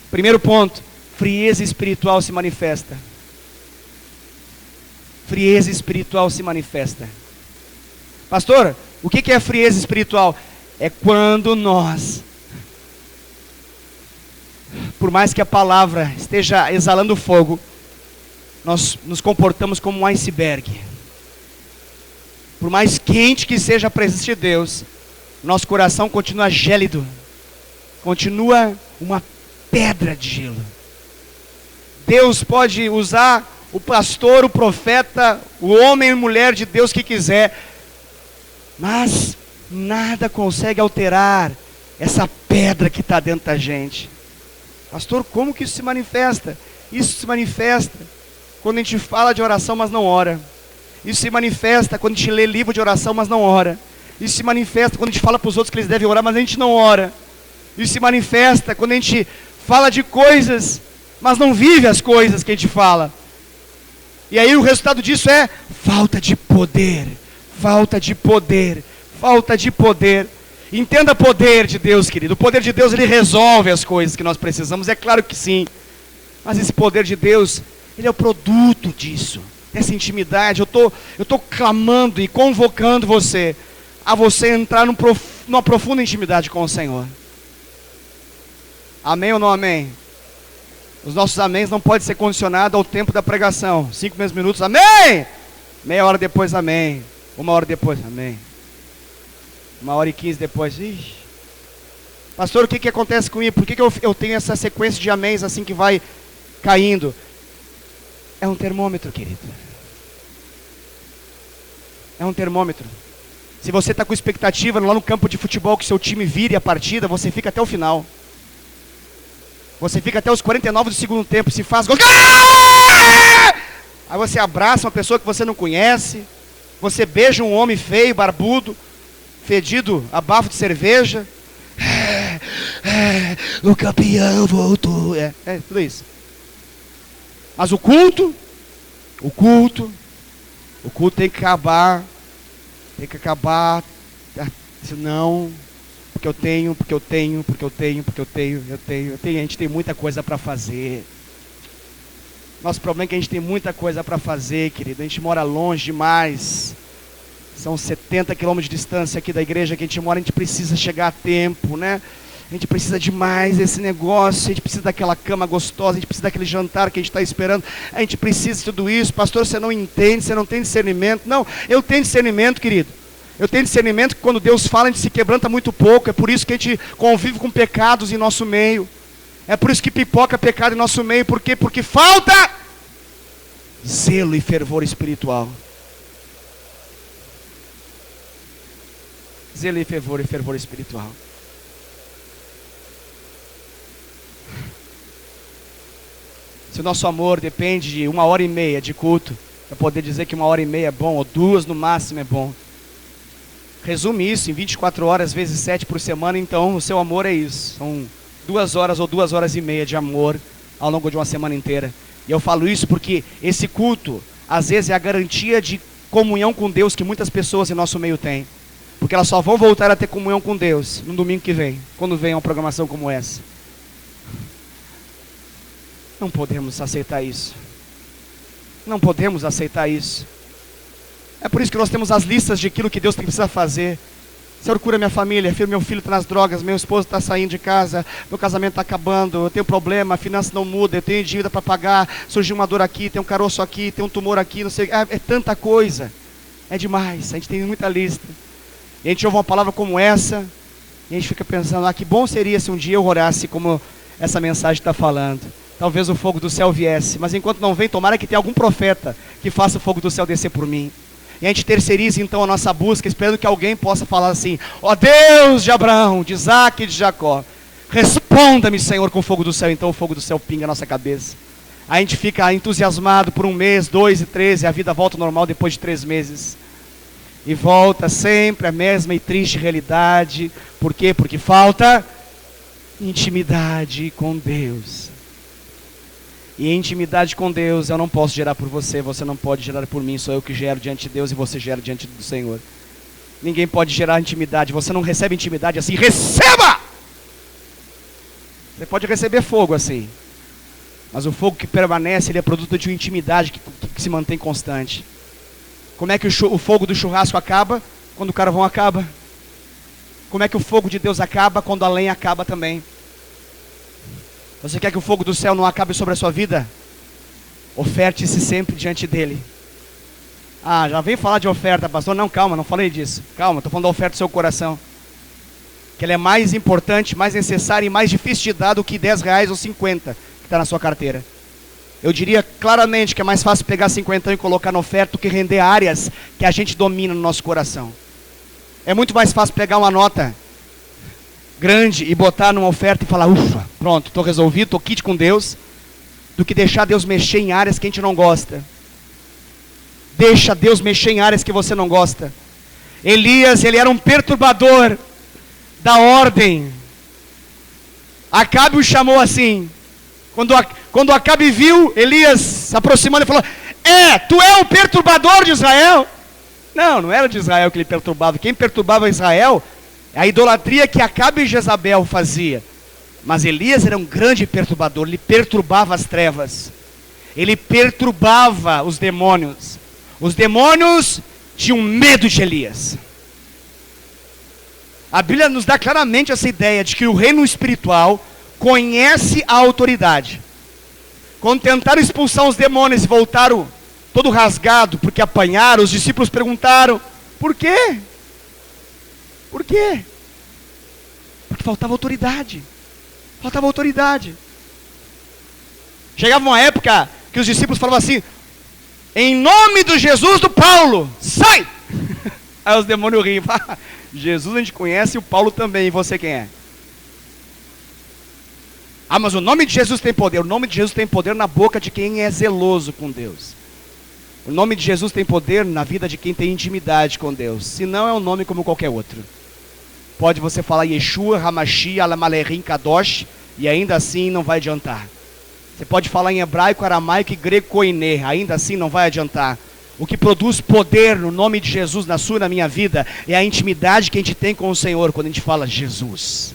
Primeiro ponto, frieza espiritual se manifesta. Frieza espiritual se manifesta. Pastor, o que é frieza espiritual? É quando nós, por mais que a palavra esteja exalando fogo, nós nos comportamos como um iceberg. Por mais quente que seja a presença de Deus, nosso coração continua gélido, continua uma pedra de gelo. Deus pode usar o pastor, o profeta, o homem e mulher de Deus que quiser, mas nada consegue alterar essa pedra que está dentro da gente. Pastor, como que isso se manifesta? Isso se manifesta quando a gente fala de oração, mas não ora. Isso se manifesta quando a gente lê livro de oração, mas não ora. Isso se manifesta quando a gente fala para os outros que eles devem orar, mas a gente não ora. Isso se manifesta quando a gente fala de coisas, mas não vive as coisas que a gente fala. E aí o resultado disso é falta de poder. Falta de poder. Falta de poder. Entenda o poder de Deus, querido. O poder de Deus, Ele resolve as coisas que nós precisamos. É claro que sim. Mas esse poder de Deus, Ele é o produto disso. Dessa intimidade. Eu tô clamando e convocando você a você entrar numa profunda intimidade com o Senhor. Amém ou não amém? Os nossos améns não podem ser condicionados ao tempo da pregação. 5 mesmos minutos, amém! Meia hora depois, amém. 1 hora depois, amém. 1h15 depois, ixi. Pastor, o que acontece comigo? Por que eu tenho essa sequência de améns assim que vai caindo? É um termômetro, querido. É um termômetro. Se você está com expectativa lá no campo de futebol que seu time vire a partida, você fica até o final. Você fica até os 49 do segundo tempo, se faz gol. Aí você abraça uma pessoa que você não conhece. Você beija um homem feio, barbudo, fedido, a bafo de cerveja. O campeão voltou. É tudo isso. Mas o culto tem que acabar. Tem que acabar. Senão, porque eu tenho. A gente tem muita coisa para fazer. Nosso problema é que a gente tem muita coisa para fazer, querido. A gente mora longe demais. São 70 quilômetros de distância aqui da igreja que a gente mora. A gente precisa chegar a tempo, né? A gente precisa demais desse negócio. A gente precisa daquela cama gostosa. A gente precisa daquele jantar que a gente está esperando. A gente precisa de tudo isso. Pastor, você não entende, você não tem discernimento. Não, eu tenho discernimento, querido. Eu tenho discernimento que quando Deus fala, a gente se quebranta muito pouco. É por isso que a gente convive com pecados em nosso meio. É por isso que pipoca pecado em nosso meio. Por quê? Porque falta zelo e fervor espiritual. Zelo e fervor espiritual. Se o nosso amor depende de 1h30 de culto, para poder dizer que 1h30 é bom, ou 2 no máximo é bom. Resume isso em 24 horas vezes 7 por semana, então o seu amor é isso. São 2 horas ou 2h30 de amor ao longo de uma semana inteira. E eu falo isso porque esse culto, às vezes, é a garantia de comunhão com Deus que muitas pessoas em nosso meio têm. Porque elas só vão voltar a ter comunhão com Deus no domingo que vem, quando vem uma programação como essa. Não podemos aceitar isso. Não podemos aceitar isso. É por isso que nós temos as listas de aquilo que Deus precisa fazer. Senhor, cura minha família, meu filho está nas drogas, meu esposo está saindo de casa, meu casamento está acabando, eu tenho problema, a finança não muda, eu tenho dívida para pagar, surgiu uma dor aqui, tem um caroço aqui, tem um tumor aqui, não sei, é tanta coisa, é demais, a gente tem muita lista. E a gente ouve uma palavra como essa, e a gente fica pensando, que bom seria se um dia eu orasse como essa mensagem está falando. Talvez o fogo do céu viesse, mas enquanto não vem, tomara que tenha algum profeta que faça o fogo do céu descer por mim. E a gente terceiriza então a nossa busca, esperando que alguém possa falar assim: ó Deus de Abraão, de Isaac e de Jacó, responda-me, Senhor, com o fogo do céu. Então o fogo do céu pinga a nossa cabeça. A gente fica entusiasmado por 1 mês, 2 e 13, a vida volta ao normal depois de 3 meses. E volta sempre a mesma e triste realidade. Por quê? Porque falta intimidade com Deus. E intimidade com Deus eu não posso gerar por você, você não pode gerar por mim, sou eu que gero diante de Deus e você gera diante do Senhor. Ninguém pode gerar intimidade, você não recebe intimidade assim, receba! Você pode receber fogo assim, mas o fogo que permanece, ele é produto de uma intimidade que se mantém constante. Como é que o fogo do churrasco acaba? Quando o carvão acaba. Como é que o fogo de Deus acaba? Quando a lenha acaba também. Você quer que o fogo do céu não acabe sobre a sua vida? Oferte-se sempre diante dele. Já vem falar de oferta, pastor. Não, calma, não falei disso. Calma, estou falando da oferta do seu coração. Que ela é mais importante, mais necessária e mais difícil de dar do que 10 reais ou 50 que está na sua carteira. Eu diria claramente que é mais fácil pegar 50 e colocar na oferta do que render áreas que a gente domina no nosso coração. É muito mais fácil pegar uma nota grande e botar numa oferta e falar, ufa, pronto, estou resolvido, estou quite com Deus, do que deixar Deus mexer em áreas que a gente não gosta. Deixa Deus mexer em áreas que você não gosta. Elias, ele era um perturbador da ordem. Acabe o chamou assim. Quando Acabe viu Elias se aproximando, ele falou, tu é o perturbador de Israel? Não era de Israel que ele perturbava. Quem perturbava Israel é a idolatria que Acabe e Jezabel fazia. Mas Elias era um grande perturbador. Ele perturbava as trevas. Ele perturbava os demônios. Os demônios tinham medo de Elias. A Bíblia nos dá claramente essa ideia de que o reino espiritual conhece a autoridade. Quando tentaram expulsar os demônios e voltaram todo rasgado porque apanharam, os discípulos perguntaram, por quê? Por quê? Porque faltava autoridade. Faltava autoridade. Chegava uma época que os discípulos falavam assim, em nome do Jesus do Paulo, sai! Aí os demônios riam. Jesus a gente conhece e o Paulo também, e você quem é? Mas o nome de Jesus tem poder. O nome de Jesus tem poder na boca de quem é zeloso com Deus. O nome de Jesus tem poder na vida de quem tem intimidade com Deus. Se não, é um nome como qualquer outro. Pode você falar Yeshua, Hamashi, Alamalehim, Kadosh, e ainda assim não vai adiantar. Você pode falar em hebraico, aramaico e grego koiné, ainda assim não vai adiantar. O que produz poder no nome de Jesus na sua e na minha vida é a intimidade que a gente tem com o Senhor quando a gente fala Jesus.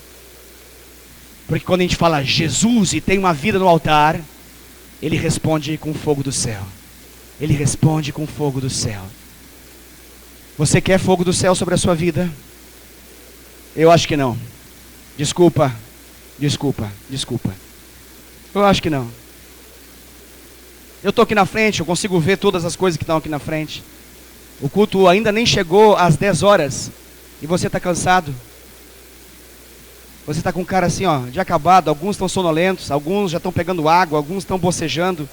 Porque quando a gente fala Jesus e tem uma vida no altar, Ele responde com o fogo do céu. Ele responde com o fogo do céu. Você quer fogo do céu sobre a sua vida? Eu acho que não. Desculpa. Eu acho que não. Eu estou aqui na frente, eu consigo ver todas as coisas que estão aqui na frente. O culto ainda nem chegou às 10 horas. E você está cansado. Você está com cara assim, de acabado. Alguns estão sonolentos, alguns já estão pegando água, alguns estão bocejando.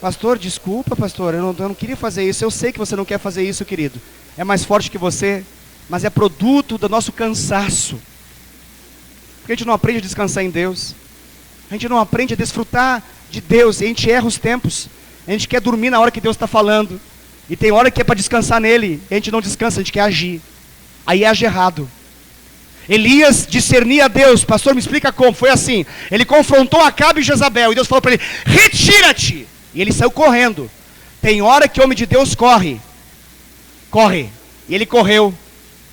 Pastor, desculpa, pastor, eu não queria fazer isso. Eu sei que você não quer fazer isso, querido. É mais forte que você, mas é produto do nosso cansaço. Porque a gente não aprende a descansar em Deus. A gente não aprende a desfrutar de Deus. E a gente erra os tempos. A gente quer dormir na hora que Deus está falando. E tem hora que é para descansar nele. E a gente não descansa, a gente quer agir. Aí age errado. Elias discernia a Deus. Pastor, me explica como. Foi assim. Ele confrontou Acabe e Jezabel. E Deus falou para ele, retira-te. E ele saiu correndo. Tem hora que o homem de Deus corre. E ele correu.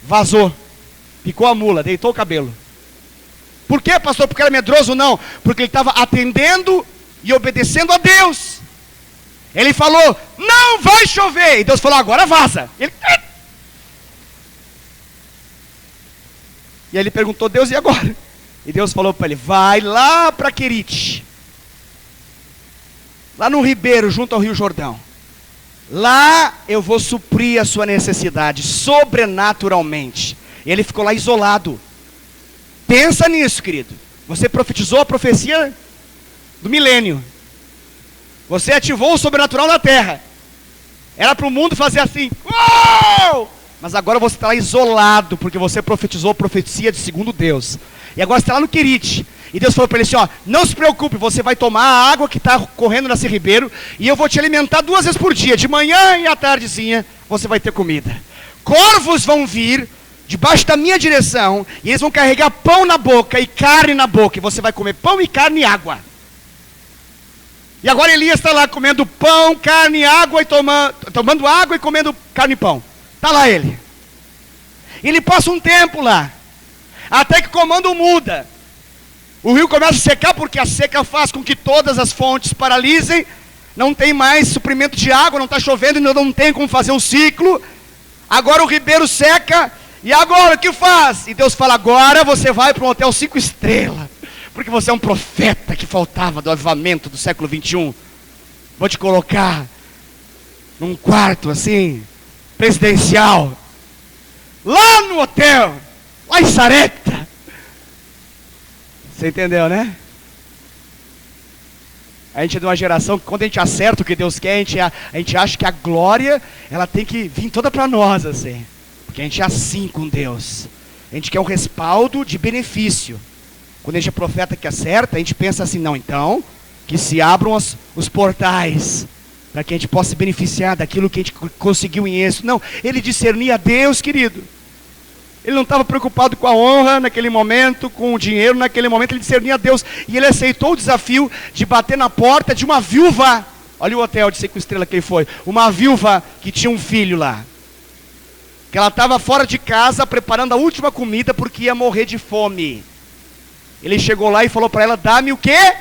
Vazou. Picou a mula, deitou o cabelo. Por quê, pastor? Porque era medroso? Não. Porque ele estava atendendo e obedecendo a Deus, ele falou, não vai chover. E Deus falou, agora vaza. E ele perguntou, Deus, e agora? E Deus falou para ele, vai lá para Querite, lá no ribeiro, junto ao Rio Jordão. Lá eu vou suprir a sua necessidade, sobrenaturalmente. E ele ficou lá isolado. Pensa nisso, querido. Você profetizou a profecia do milênio. Você ativou o sobrenatural na terra. Era para o mundo fazer assim. Uou! Mas agora você está lá isolado, porque você profetizou a profecia de segundo Deus. E agora você está lá no Querite. E Deus falou para ele assim, ó, não se preocupe, você vai tomar a água que está correndo nesse ribeiro, e eu vou te alimentar 2 vezes por dia, de manhã e à tardezinha, você vai ter comida. Corvos vão vir debaixo da minha direção, e eles vão carregar pão na boca e carne na boca, e você vai comer pão e carne e água. E agora Elias está lá comendo pão, carne, água, e tomando água e comendo carne e pão. Está lá ele. Ele passa um tempo lá, até que o comando muda. O rio começa a secar, porque a seca faz com que todas as fontes paralisem. Não tem mais suprimento de água, não está chovendo e não tem como fazer um ciclo. Agora o ribeiro seca, e agora o que faz? E Deus fala, agora você vai para um hotel 5 estrelas, porque você é um profeta que faltava do avivamento do século 21. Vou te colocar num quarto assim, presidencial, lá no hotel, lá em Sarepta. Você entendeu, né? A gente é de uma geração que quando a gente acerta o que Deus quer, a gente acha que a glória, ela tem que vir toda para nós, assim. Porque a gente é assim com Deus. A gente quer um respaldo de benefício. Quando a gente é profeta que acerta, a gente pensa assim, não, então, que se abram os portais, para que a gente possa se beneficiar daquilo que a gente conseguiu em êxito. Não, ele discernia a Deus, querido. Ele não estava preocupado com a honra naquele momento, com o dinheiro naquele momento, ele discernia a Deus. E ele aceitou o desafio de bater na porta de uma viúva. Olha o hotel de 5 estrelas que ele foi. Uma viúva que tinha um filho lá. Que ela estava fora de casa preparando a última comida porque ia morrer de fome. Ele chegou lá e falou para ela, dá-me o quê?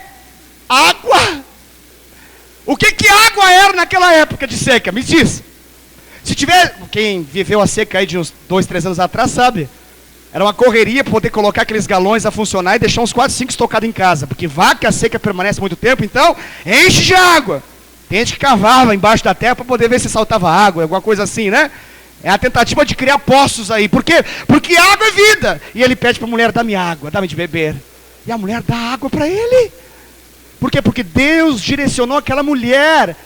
Água. O que água era naquela época de seca? Me diz. Se tiver, quem viveu a seca aí de uns 2, 3 anos atrás sabe, era uma correria para poder colocar aqueles galões a funcionar e deixar uns 4, 5 estocados em casa, porque vaca seca permanece muito tempo, então enche de água. Tem gente que cavava embaixo da terra para poder ver se saltava água, alguma coisa assim, né? É a tentativa de criar poços aí, por quê? Porque água é vida. E ele pede para a mulher, dá-me água, dá-me de beber. E a mulher dá água para ele. Por quê? Porque Deus direcionou aquela mulher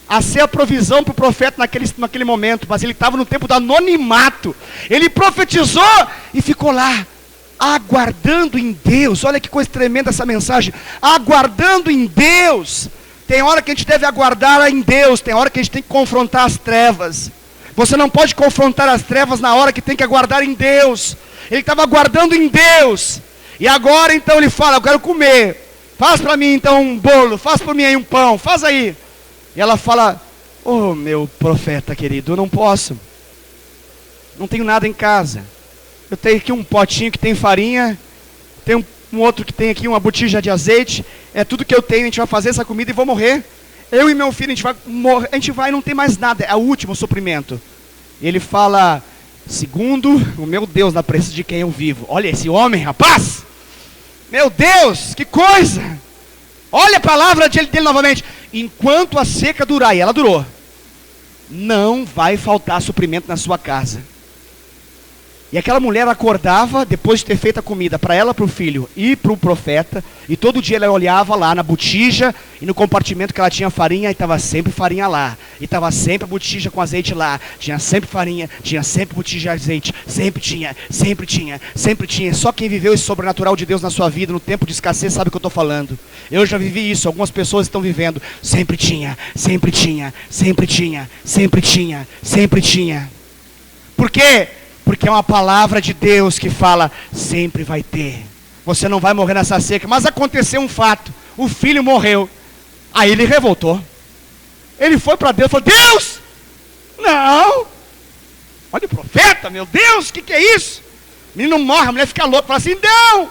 a ser a provisão para o profeta naquele momento, mas ele estava no tempo do anonimato. Ele profetizou e ficou lá, aguardando em Deus. Olha que coisa tremenda essa mensagem, aguardando em Deus. Tem hora que a gente deve aguardar em Deus, tem hora que a gente tem que confrontar as trevas. Você não pode confrontar as trevas na hora que tem que aguardar em Deus. Ele estava aguardando em Deus, e agora então ele fala, eu quero comer, faz para mim então um bolo, faz para mim aí um pão, faz aí. E ela fala, oh meu profeta querido, eu não posso, não tenho nada em casa, eu tenho aqui um potinho que tem farinha, tem um outro que tem aqui uma botija de azeite, é tudo que eu tenho, a gente vai fazer essa comida e vou morrer, eu e meu filho, a gente vai morrer, a gente vai, não tem mais nada, é o último suprimento. E ele fala, segundo o meu Deus, na presença de quem eu vivo. Olha esse homem, rapaz, meu Deus, que coisa. Olha a palavra dele novamente, enquanto a seca durar, e ela durou, não vai faltar suprimento na sua casa. E aquela mulher acordava, depois de ter feito a comida para ela, para o filho e para o profeta, e todo dia ela olhava lá na botija e no compartimento que ela tinha farinha, e estava sempre farinha lá, e estava sempre a botija com azeite lá, tinha sempre farinha, tinha sempre botija de azeite, sempre tinha, sempre tinha, sempre tinha. Só quem viveu esse sobrenatural de Deus na sua vida, no tempo de escassez, sabe o que eu estou falando. Eu já vivi isso, algumas pessoas estão vivendo, sempre tinha, sempre tinha, sempre tinha, sempre tinha, sempre tinha. Por quê? Porque é uma palavra de Deus que fala, sempre vai ter. Você não vai morrer nessa seca. Mas aconteceu um fato, o filho morreu. Aí ele revoltou. Ele foi para Deus e falou, Deus, não. Olha o profeta, meu Deus, o que é isso? O menino morre, a mulher fica louca, fala assim, não.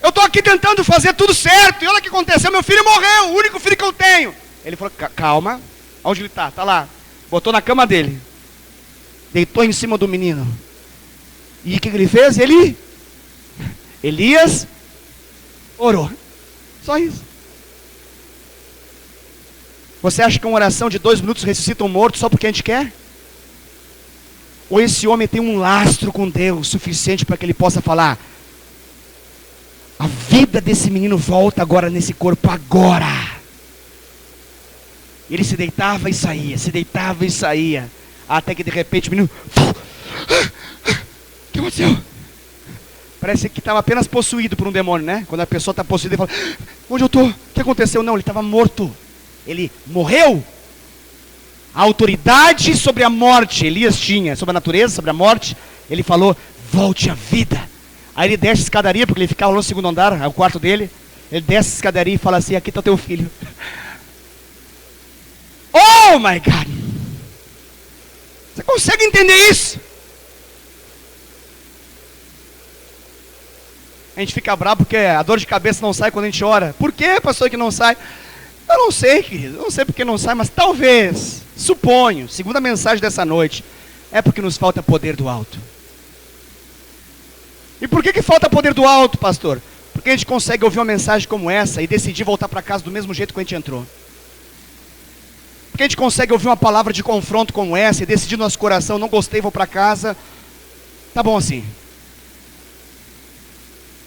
Eu estou aqui aqui tentando fazer tudo certo, e olha o que aconteceu, meu filho morreu, o único filho que eu tenho. Ele falou, calma, onde ele está? Está lá. Botou na cama dele, deitou em cima do menino. E o que ele fez? Elias orou. Só isso. Você acha que uma oração de 2 minutos ressuscita um morto só porque a gente quer? Ou esse homem tem um lastro com Deus suficiente para que ele possa falar, a vida desse menino volta agora nesse corpo agora. Ele se deitava e saía, se deitava e saía, até que de repente o menino, o que aconteceu? Parece que estava apenas possuído por um demônio, né? Quando a pessoa está possuída, ele fala, onde eu estou? O que aconteceu? Não, ele estava morto. Ele morreu. A autoridade sobre a morte, Elias tinha, sobre a natureza, sobre a morte. Ele falou, volte à vida. Aí ele desce a escadaria, porque ele ficava lá no 2º andar, é o quarto dele. Ele desce a escadaria e fala assim, aqui está o teu filho. Oh my God! Você consegue entender isso? A gente fica bravo porque a dor de cabeça não sai quando a gente ora. Por que, pastor, que não sai? Eu não sei, querido. Eu não sei porque não sai, mas talvez, suponho, segundo a mensagem dessa noite, é porque nos falta poder do alto. E por que falta poder do alto, pastor? Porque a gente consegue ouvir uma mensagem como essa e decidir voltar para casa do mesmo jeito que a gente entrou. Porque a gente consegue ouvir uma palavra de confronto como essa e decidir no nosso coração, não gostei, vou para casa. Tá bom assim.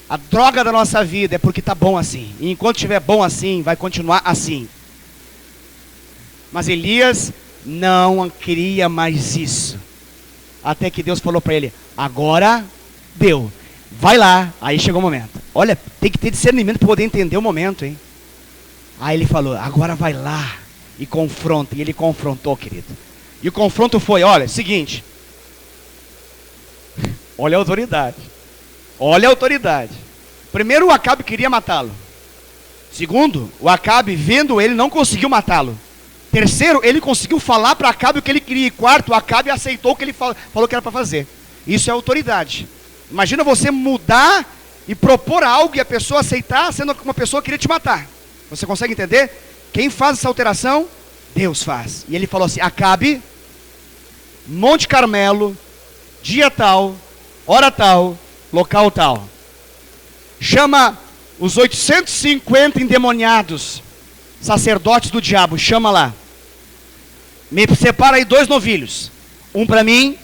A droga da nossa vida é porque tá bom assim. E enquanto estiver bom assim, vai continuar assim. Mas Elias não queria mais isso. Até que Deus falou para ele, agora deu. Vai lá. Aí chegou o momento. Olha, tem que ter discernimento para poder entender o momento, hein? Aí ele falou, agora vai lá e confronta. E ele confrontou, querido. E o confronto foi, olha, seguinte. Olha a autoridade. Olha a autoridade. Primeiro, o Acabe queria matá-lo. Segundo, o Acabe, vendo ele, não conseguiu matá-lo. Terceiro, ele conseguiu falar para Acabe o que ele queria. E quarto, o Acabe aceitou o que ele falou que era para fazer. Isso é autoridade. Imagina você mudar e propor algo e a pessoa aceitar, sendo que uma pessoa queria te matar. Você consegue entender? Quem faz essa alteração? Deus faz. E ele falou assim, Acabe, Monte Carmelo, dia tal, hora tal, local tal. Chama os 850 endemoniados, sacerdotes do diabo, chama lá. Me separa aí 2 novilhos. Um para mim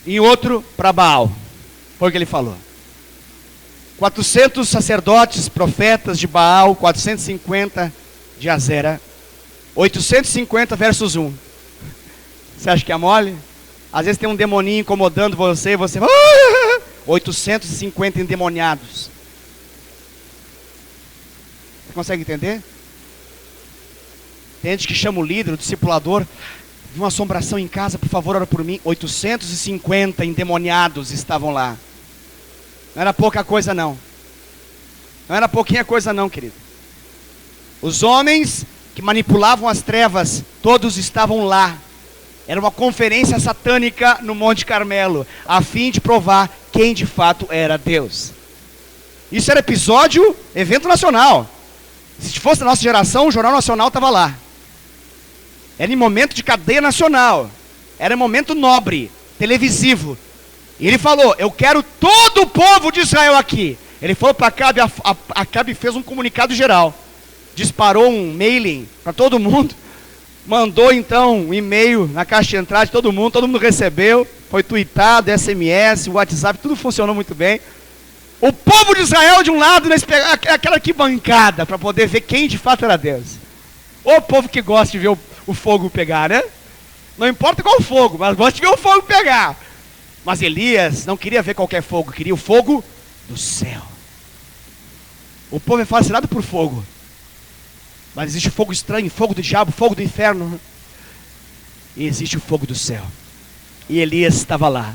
e outro para Baal. Foi o que ele falou. 400 sacerdotes, profetas de Baal, 450 de Azera. 850 versus 1. Você acha que é mole? Às vezes tem um demoninho incomodando você e você... 850 endemoniados. Você consegue entender? Tem gente que chama o líder, o discipulador, de uma assombração em casa, por favor, ora por mim. 850 endemoniados estavam lá. Não era pouca coisa não. Não era pouquinha coisa não, querido. Os homens que manipulavam as trevas, todos estavam lá. Era uma conferência satânica no Monte Carmelo, a fim de provar quem de fato era Deus. Isso era episódio, evento nacional. Se fosse da nossa geração, o Jornal Nacional estava lá. Era em momento de cadeia nacional. Era em momento nobre, televisivo. E ele falou, eu quero todo o povo de Israel aqui. Ele falou para Acabe, Acabe fez um comunicado geral. Disparou um mailing para todo mundo. Mandou então um e-mail na caixa de entrada de todo mundo recebeu. Foi tweetado, SMS, WhatsApp, tudo funcionou muito bem. O povo de Israel de um lado, aquela arquibancada, para poder ver quem de fato era Deus. O povo que gosta de ver o fogo pegar, né? Não importa qual fogo, mas gosta de ver o fogo pegar. Mas Elias não queria ver qualquer fogo, queria o fogo do céu. O povo é fascinado por fogo. Mas existe fogo estranho, fogo do diabo, fogo do inferno. E existe o fogo do céu. E Elias estava lá.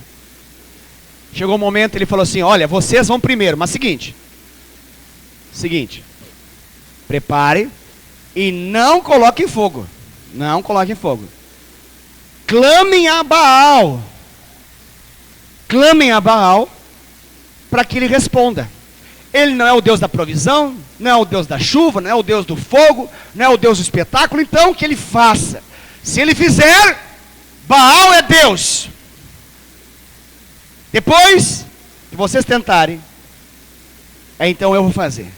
Chegou um momento, ele falou assim, olha, vocês vão primeiro, mas seguinte, prepare e não coloquem fogo, clamem a Baal, para que ele responda. Ele não é o Deus da provisão, não é o Deus da chuva, não é o Deus do fogo, não é o Deus do espetáculo, então que ele faça. Se ele fizer, Baal é Deus. Depois que vocês tentarem, então eu vou fazer.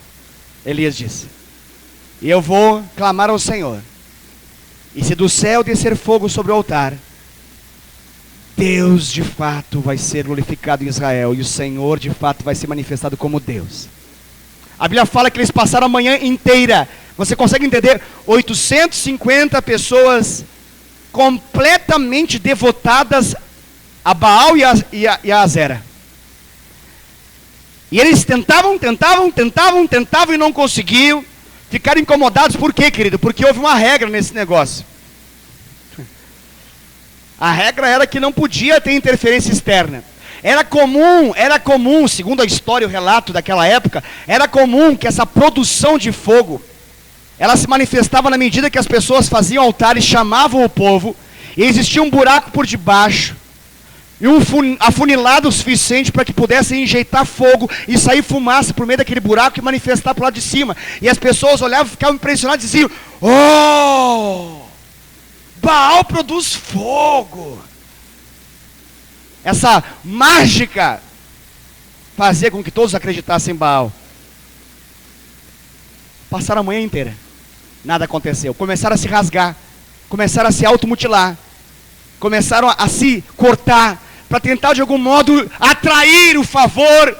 Elias disse, e eu vou clamar ao Senhor, e se do céu descer fogo sobre o altar, Deus de fato vai ser glorificado em Israel, e o Senhor de fato vai ser manifestado como Deus. A Bíblia fala que eles passaram a manhã inteira, você consegue entender? 850 pessoas completamente devotadas a Baal e a Azera. E eles tentavam e não conseguiam. Ficaram incomodados, por quê, querido? Porque houve uma regra nesse negócio. A regra era que não podia ter interferência externa. Era comum, segundo a história e o relato daquela época, era comum que essa produção de fogo, ela se manifestava na medida que as pessoas faziam altares, chamavam o povo, e existia um buraco por debaixo, e um afunilado o suficiente para que pudessem injetar fogo e sair fumaça por meio daquele buraco e manifestar para o lado de cima. E as pessoas olhavam, ficavam impressionadas e diziam, oh, Baal produz fogo. Essa mágica fazia com que todos acreditassem em Baal. Passaram a manhã inteira, nada aconteceu. Começaram a se rasgar, começaram a se automutilar, começaram a se cortar, para tentar de algum modo atrair o favor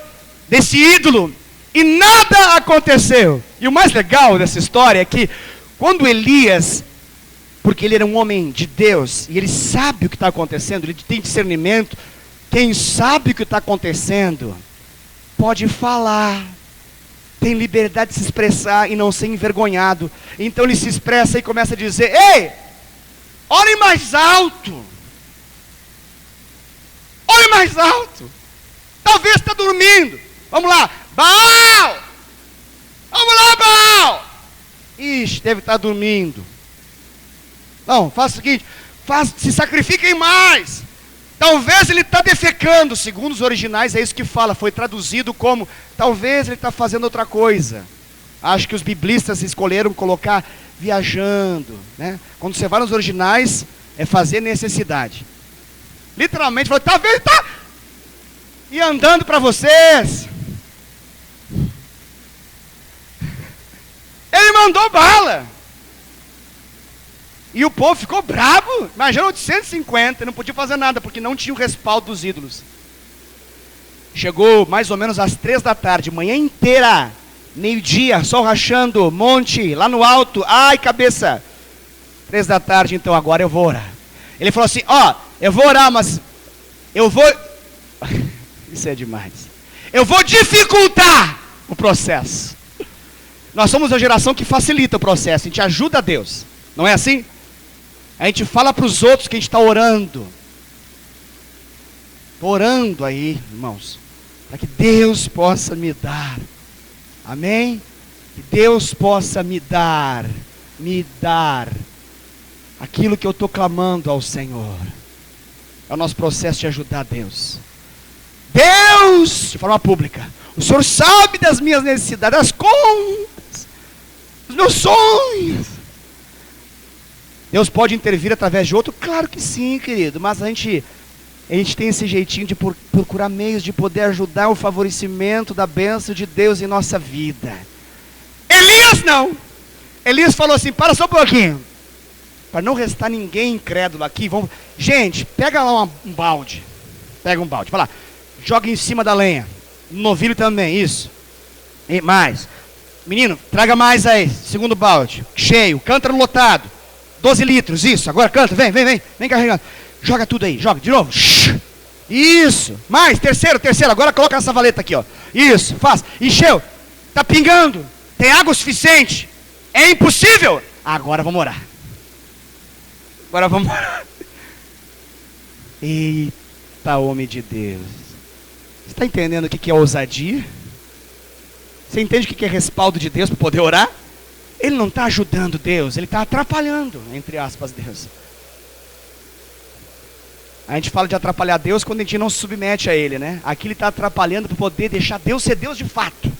desse ídolo, e nada aconteceu. E o mais legal dessa história é que quando Elias, porque ele era um homem de Deus, e ele sabe o que está acontecendo, ele tem discernimento, quem sabe o que está acontecendo, pode falar, tem liberdade de se expressar e não ser envergonhado. Então ele se expressa e começa a dizer, ei, ore mais alto. Olhe mais alto. Talvez está dormindo. Vamos lá. Baal. Vamos lá, Baal. Ixi, deve estar dormindo. Não, faça o seguinte. Se sacrifiquem mais. Talvez ele está defecando. Segundo os originais é isso que fala. Foi traduzido como, talvez ele está fazendo outra coisa. Acho que os biblistas escolheram colocar viajando, né? Quando você vai nos originais, é fazer necessidade. Literalmente, falou, talvez está e andando para vocês. Ele mandou bala. E o povo ficou bravo. Imagina 850, não podia fazer nada, porque não tinha o respaldo dos ídolos. Chegou mais ou menos às 3 da tarde, manhã inteira, meio-dia, sol rachando, monte, lá no alto, ai cabeça. 3 da tarde, então agora eu vou orar. Ele falou assim, eu vou orar, mas eu vou... Isso é demais. Eu vou dificultar o processo. Nós somos a geração que facilita o processo, a gente ajuda a Deus. Não é assim? A gente fala para os outros que a gente está orando. Estou orando aí, irmãos, para que Deus possa me dar. Amém? Que Deus possa me dar aquilo que eu estou clamando ao Senhor. É o nosso processo de ajudar Deus. Deus, de forma pública, o Senhor sabe das minhas necessidades, das contas, dos meus sonhos. Deus pode intervir através de outro? Claro que sim, querido, mas a gente tem esse jeitinho de procurar meios de poder ajudar o favorecimento da bênção de Deus em nossa vida. Elias não. Elias falou assim, para só um pouquinho. Para não restar ninguém incrédulo aqui, gente, pega lá um balde. Pega um balde, vai lá. Joga em cima da lenha. No novilho também, isso. E mais. Menino, traga mais aí. Segundo balde. Cheio, cântaro lotado. 12 litros, isso. Agora canta, vem carregando. Joga tudo aí, joga de novo. Isso. Mais, terceiro. Agora coloca essa valeta aqui, ó. Isso, faz. Encheu. Tá pingando. Tem água suficiente. É impossível. Agora vamos orar. Eita, homem de Deus. Você está entendendo o que é ousadia? Você entende o que é respaldo de Deus para poder orar? Ele não está ajudando Deus, ele está atrapalhando, entre aspas, Deus. A gente fala de atrapalhar Deus quando a gente não se submete a Ele, né? Aqui ele está atrapalhando para poder deixar Deus ser Deus de fato.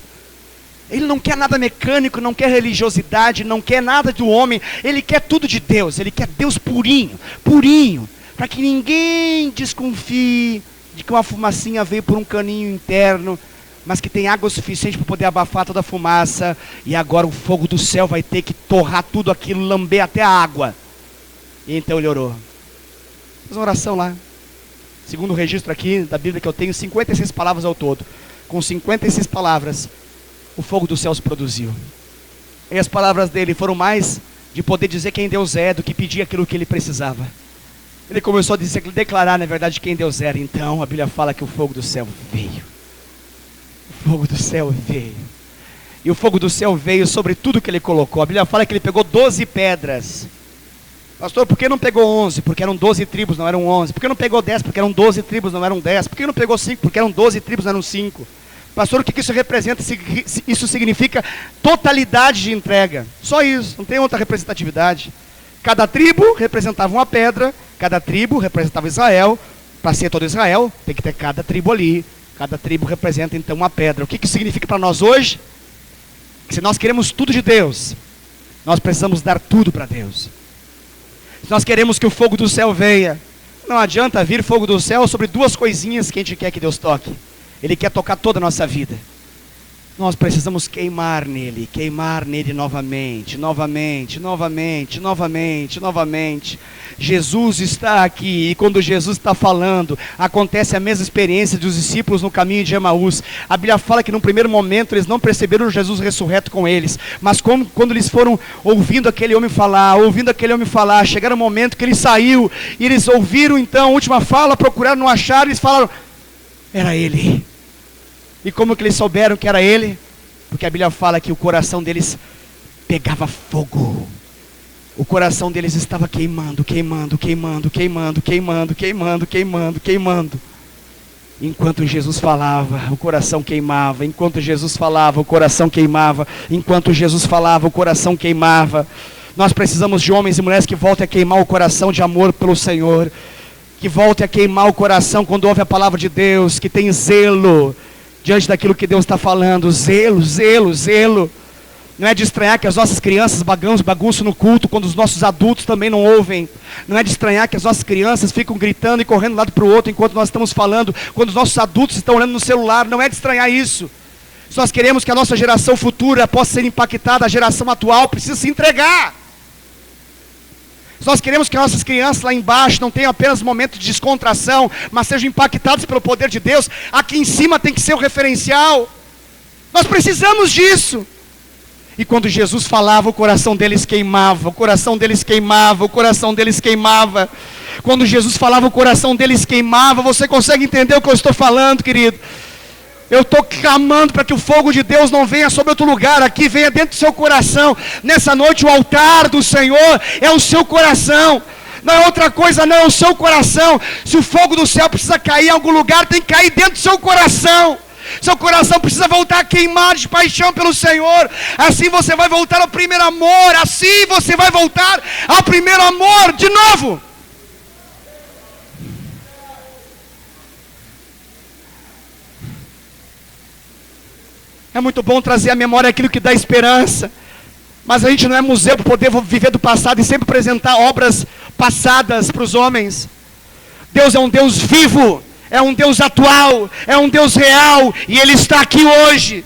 Ele não quer nada mecânico, não quer religiosidade, não quer nada do homem. Ele quer tudo de Deus. Ele quer Deus purinho, purinho. Para que ninguém desconfie de que uma fumacinha veio por um caninho interno, mas que tem água suficiente para poder abafar toda a fumaça. E agora o fogo do céu vai ter que torrar tudo aquilo, lamber até a água. E então ele orou. Fez uma oração lá. Segundo o registro aqui da Bíblia que eu tenho, 56 palavras ao todo. Com 56 palavras, o fogo dos céus produziu. E as palavras dele foram mais de poder dizer quem Deus é do que pedir aquilo que ele precisava. Ele começou a declarar, na verdade, quem Deus era. Então a Bíblia fala que o fogo do céu veio. O fogo do céu veio. E o fogo do céu veio sobre tudo que ele colocou. A Bíblia fala que ele pegou 12 pedras. Pastor, por que não pegou 11? Porque eram 12 tribos, não eram 11. Por que não pegou 10? Porque eram 12 tribos, não eram 10. Por que não pegou 5? Porque eram 12 tribos, não eram 5. Pastor, o que isso representa? Isso significa totalidade de entrega. Só isso, não tem outra representatividade. Cada tribo representava uma pedra, cada tribo representava Israel. Para ser todo Israel, tem que ter cada tribo ali. Cada tribo representa então uma pedra. O que isso significa para nós hoje? Que se nós queremos tudo de Deus, nós precisamos dar tudo para Deus. Se nós queremos que o fogo do céu venha, não adianta vir fogo do céu sobre duas coisinhas que a gente quer que Deus toque. Ele quer tocar toda a nossa vida. Nós precisamos queimar nele novamente, novamente, novamente, novamente, novamente. Jesus está aqui, e quando Jesus está falando, acontece a mesma experiência dos discípulos no caminho de Emaús. A Bíblia fala que num primeiro momento eles não perceberam Jesus ressurreto com eles, mas quando eles foram ouvindo aquele homem falar, chegaram um momento que ele saiu, e eles ouviram então a última fala, procuraram, não acharam, eles falaram, era ele. E como que eles souberam que era ele? Porque a Bíblia fala que o coração deles pegava fogo. O coração deles estava queimando, queimando, queimando, queimando, queimando, queimando, queimando, queimando. Enquanto Jesus falava, o coração queimava. Enquanto Jesus falava, o coração queimava. Enquanto Jesus falava, o coração queimava. Nós precisamos de homens e mulheres que voltem a queimar o coração de amor pelo Senhor. Que voltem a queimar o coração quando ouve a palavra de Deus. Que tem zelo diante daquilo que Deus está falando. Zelo, zelo, zelo. Não é de estranhar que as nossas crianças bagunçam no culto quando os nossos adultos também não ouvem. Não é de estranhar que as nossas crianças ficam gritando e correndo de um lado para o outro enquanto nós estamos falando, quando os nossos adultos estão olhando no celular. Não é de estranhar isso. Se nós queremos que a nossa geração futura possa ser impactada, a geração atual precisa se entregar. Se nós queremos que nossas crianças lá embaixo não tenham apenas momentos de descontração, mas sejam impactadas pelo poder de Deus, aqui em cima tem que ser o referencial. Nós precisamos disso. E quando Jesus falava, o coração deles queimava, o coração deles queimava, o coração deles queimava. Quando Jesus falava, o coração deles queimava. Você consegue entender o que eu estou falando, querido? Eu estou clamando para que o fogo de Deus não venha sobre outro lugar aqui, venha dentro do seu coração. Nessa noite o altar do Senhor é o seu coração. Não é outra coisa não, é o seu coração. Se o fogo do céu precisa cair em algum lugar, tem que cair dentro do seu coração. Seu coração precisa voltar a queimar de paixão pelo Senhor. Assim você vai voltar ao primeiro amor. Assim você vai voltar ao primeiro amor de novo. É muito bom trazer à memória aquilo que dá esperança. Mas a gente não é museu para poder viver do passado e sempre apresentar obras passadas para os homens. Deus é um Deus vivo. É um Deus atual, é um Deus real, e Ele está aqui hoje.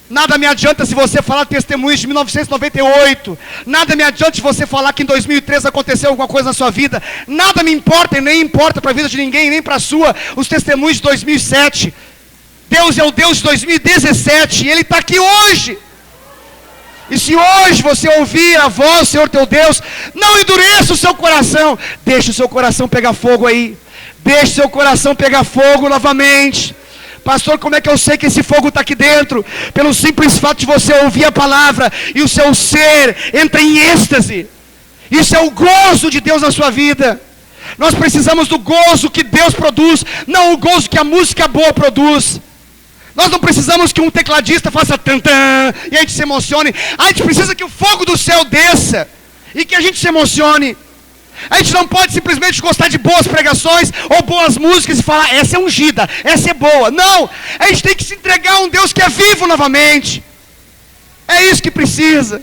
Nada me adianta se você falar testemunhos de 1998, nada me adianta se você falar que em 2003 aconteceu alguma coisa na sua vida, nada me importa e nem importa para a vida de ninguém, nem para a sua, os testemunhos de 2007. Deus é o Deus de 2017, e Ele está aqui hoje. E se hoje você ouvir a voz, Senhor teu Deus, não endureça o seu coração, deixa o seu coração pegar fogo aí. Deixe seu coração pegar fogo novamente. Pastor, como é que eu sei que esse fogo está aqui dentro? Pelo simples fato de você ouvir a palavra e o seu ser entra em êxtase. Isso é o gozo de Deus na sua vida. Nós precisamos do gozo que Deus produz, não o gozo que a música boa produz. Nós não precisamos que um tecladista faça tantã e a gente se emocione. A gente precisa que o fogo do céu desça e que a gente se emocione. A gente não pode simplesmente gostar de boas pregações ou boas músicas e falar, essa é ungida, essa é boa. Não, a gente tem que se entregar a um Deus que é vivo novamente. É isso que precisa.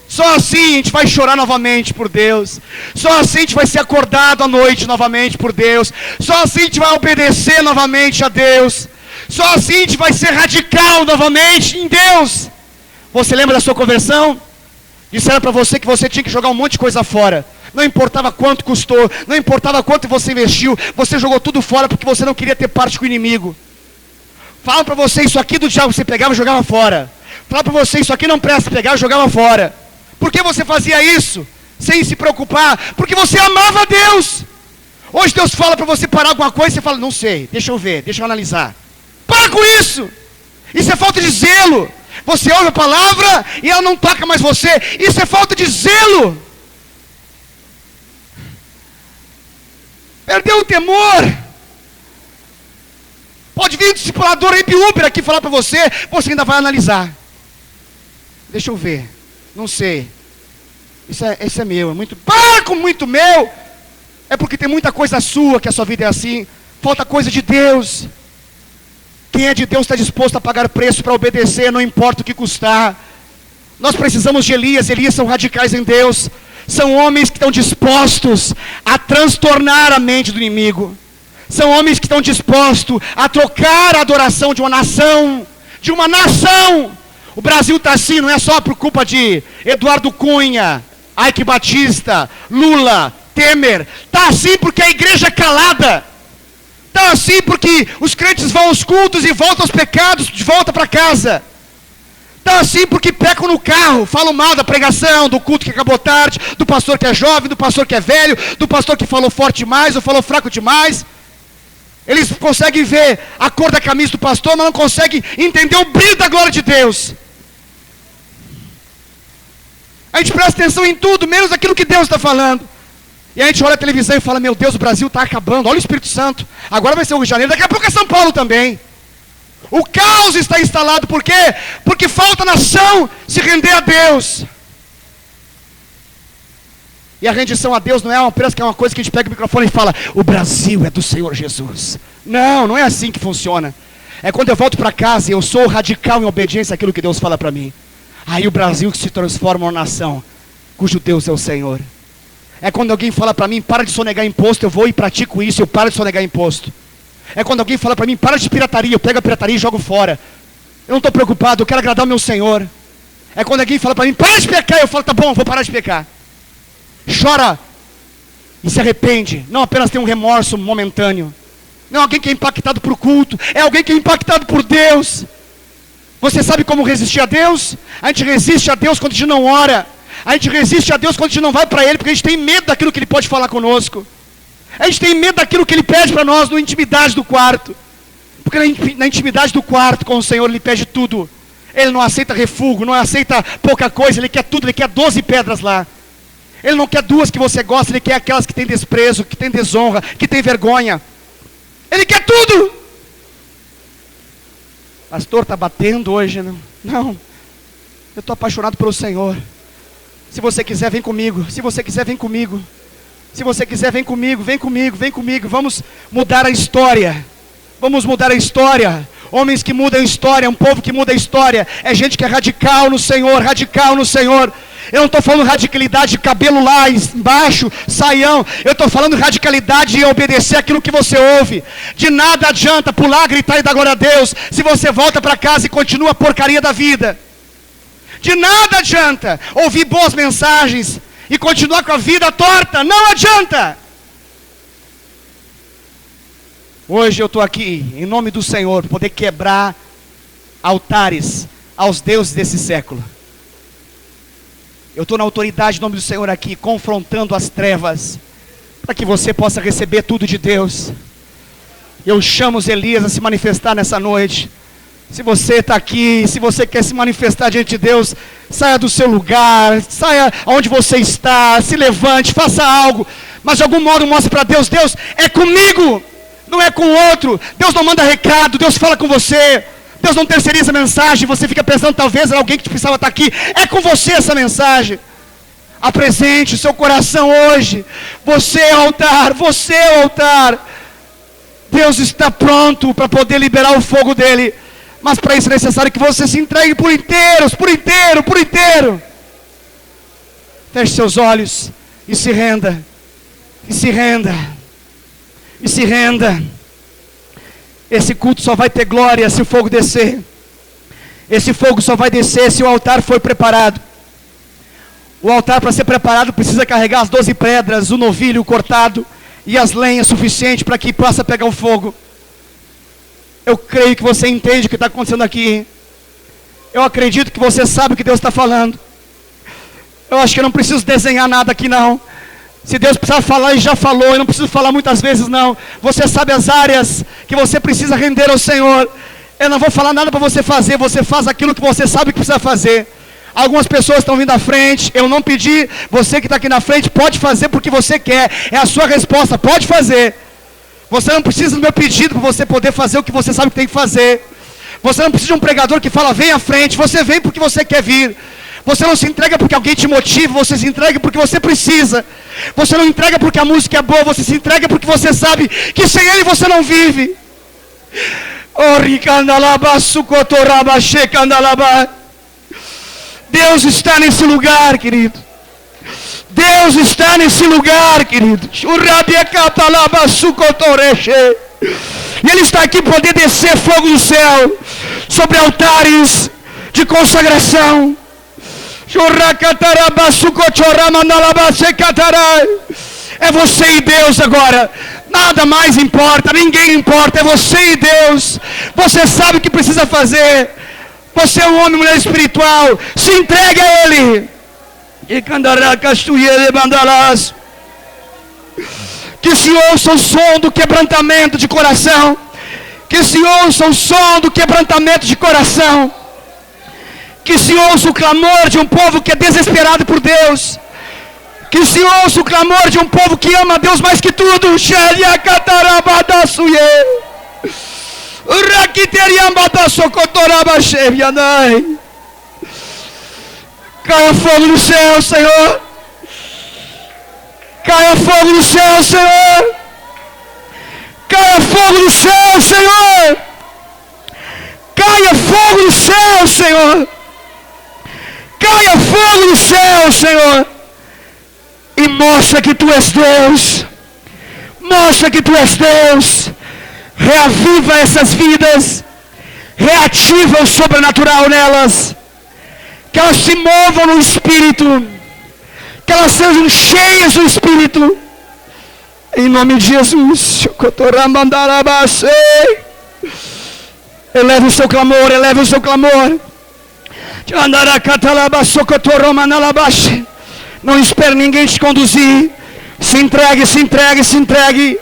Só assim a gente vai chorar novamente por Deus. Só assim a gente vai ser acordado à noite novamente por Deus. Só assim a gente vai obedecer novamente a Deus. Só assim a gente vai ser radical novamente em Deus. Você lembra da sua conversão? Disseram para você que você tinha que jogar um monte de coisa fora. Não importava quanto custou, não importava quanto você investiu, você jogou tudo fora porque você não queria ter parte com o inimigo. Falam para você, isso aqui do diabo você pegava e jogava fora. Falam para você, isso aqui não presta, pegava e jogava fora. Por que você fazia isso? Sem se preocupar, porque você amava a Deus. Hoje Deus fala para você parar alguma coisa, você fala, não sei, deixa eu ver, deixa eu analisar. Para com isso! Isso é falta de zelo. Você ouve a palavra e ela não toca mais você. Isso é falta de zelo. Perdeu o temor. Pode vir o discipulador Uber aqui falar para você, você ainda vai analisar. Deixa eu ver. Não sei. Isso é meu. É muito. Para com muito meu. É porque tem muita coisa sua que a sua vida é assim. Falta coisa de Deus. Quem é de Deus está disposto a pagar preço para obedecer, não importa o que custar. Nós precisamos de Elias. Elias são radicais em Deus. São homens que estão dispostos a transtornar a mente do inimigo. São homens que estão dispostos a trocar a adoração de uma nação. De uma nação. O Brasil está assim, não é só por culpa de Eduardo Cunha, Ike Batista, Lula, Temer. Está assim porque a igreja é calada. Está assim porque os crentes vão aos cultos e voltam aos pecados de volta para casa. Está assim porque pecam no carro, falam mal da pregação, do culto que acabou tarde, do pastor que é jovem, do pastor que é velho, do pastor que falou forte demais ou falou fraco demais. Eles conseguem ver a cor da camisa do pastor, mas não conseguem entender o brilho da glória de Deus. A gente presta atenção em tudo, menos aquilo que Deus está falando. E a gente olha a televisão e fala, meu Deus, o Brasil está acabando, olha o Espírito Santo. Agora vai ser o Rio de Janeiro, daqui a pouco é São Paulo também. O caos está instalado, por quê? Porque falta nação se render a Deus. E a rendição a Deus não é apenas que é uma coisa que a gente pega o microfone e fala, o Brasil é do Senhor Jesus. Não, não é assim que funciona. É quando eu volto para casa e eu sou radical em obediência àquilo que Deus fala para mim. Aí o Brasil que se transforma em uma nação cujo Deus é o Senhor. É quando alguém fala para mim, para de sonegar imposto, eu vou e pratico isso, eu paro de sonegar imposto. É quando alguém fala para mim, para de pirataria, eu pego a pirataria e jogo fora. Eu não estou preocupado, eu quero agradar o meu Senhor. É quando alguém fala para mim, para de pecar, eu falo, tá bom, vou parar de pecar. Chora e se arrepende, não apenas tem um remorso momentâneo. Não é alguém que é impactado por culto, é alguém que é impactado por Deus. Você sabe como resistir a Deus? A gente resiste a Deus quando a gente não ora. A gente resiste a Deus quando a gente não vai para Ele, porque a gente tem medo daquilo que Ele pode falar conosco. A gente tem medo daquilo que Ele pede para nós na intimidade do quarto. Porque na intimidade do quarto com o Senhor Ele pede tudo. Ele não aceita refúgio, não aceita pouca coisa, Ele quer tudo, Ele quer 12 pedras lá. Ele não quer duas que você gosta, Ele quer aquelas que tem desprezo, que tem desonra, que tem vergonha. Ele quer tudo. Pastor, está batendo hoje? Não, eu estou apaixonado pelo Senhor. Se você quiser, vem comigo. Se você quiser, vem comigo. Se você quiser, vem comigo, vem comigo, vem comigo. Vamos mudar a história. Vamos mudar a história. Homens que mudam a história, um povo que muda a história. É gente que é radical no Senhor, radical no Senhor. Eu não estou falando radicalidade de cabelo lá embaixo, saião. Eu estou falando radicalidade de obedecer aquilo que você ouve. De nada adianta pular, gritar e dar glória a Deus, se você volta para casa e continua a porcaria da vida. De nada adianta ouvir boas mensagens e continuar com a vida torta. Não adianta. Hoje eu estou aqui, em nome do Senhor, para poder quebrar altares aos deuses desse século. Eu estou na autoridade em nome do Senhor aqui, confrontando as trevas, para que você possa receber tudo de Deus. Eu chamo os Elias a se manifestar nessa noite. Se você está aqui, se você quer se manifestar diante de Deus, saia do seu lugar, saia onde você está, se levante, faça algo, mas de algum modo mostre para Deus, Deus é comigo, não é com o outro. Deus não manda recado, Deus fala com você. Deus não terceiriza a mensagem, você fica pensando talvez era alguém que precisava estar aqui. É com você essa mensagem. Apresente o seu coração hoje. Você é o altar, você é o altar. Deus está pronto para poder liberar o fogo dele. Mas para isso é necessário que você se entregue por inteiro, por inteiro, por inteiro. Feche seus olhos e se renda. E se renda. E se renda. Esse culto só vai ter glória se o fogo descer. Esse fogo só vai descer se o altar for preparado. O altar, para ser preparado, precisa carregar as 12 pedras, o novilho cortado e as lenhas suficientes para que possa pegar o fogo. Eu creio que você entende o que está acontecendo aqui. Eu acredito que você sabe o que Deus está falando. Eu acho que eu não preciso desenhar nada aqui não. Se Deus precisar falar, Ele já falou. Eu não preciso falar muitas vezes não. Você sabe as áreas que você precisa render ao Senhor. Eu não vou falar nada para você fazer. Você faz aquilo que você sabe que precisa fazer. Algumas pessoas estão vindo à frente. Eu não pedi. Você que está aqui na frente pode fazer porque você quer. É a sua resposta. Pode fazer. Você não precisa do meu pedido para você poder fazer o que você sabe que tem que fazer. Você não precisa de um pregador que fala vem à frente. Você vem porque você quer vir. Você não se entrega porque alguém te motiva. Você se entrega porque você precisa. Você não entrega porque a música é boa. Você se entrega porque você sabe que sem Ele você não vive. Deus está nesse lugar, querido. Deus está nesse lugar, querido. E Ele está aqui para poder descer fogo do céu sobre altares de consagração. É você e Deus agora. Nada mais importa, ninguém importa. É você e Deus. Você sabe o que precisa fazer. Você é um homem e mulher espiritual. Se entregue a Ele. Que se ouça o som do quebrantamento de coração. Que se ouça o som do quebrantamento de coração. Que se ouça o clamor de um povo que é desesperado por Deus. Que se ouça o clamor de um povo que ama a Deus mais que tudo. Caia fogo no céu, Senhor. Caia fogo no céu, Senhor. Caia fogo no céu, Senhor. Caia fogo no céu, Senhor. Caia fogo no céu, Senhor. E mostra que Tu és Deus. Mostra que Tu és Deus. Reaviva essas vidas. Reativa o sobrenatural nelas. Que elas se movam no Espírito. Que elas sejam cheias do Espírito. Em nome de Jesus. Eleve o seu clamor. Eleve o seu clamor. Não espere ninguém te conduzir. Se entregue, se entregue, se entregue.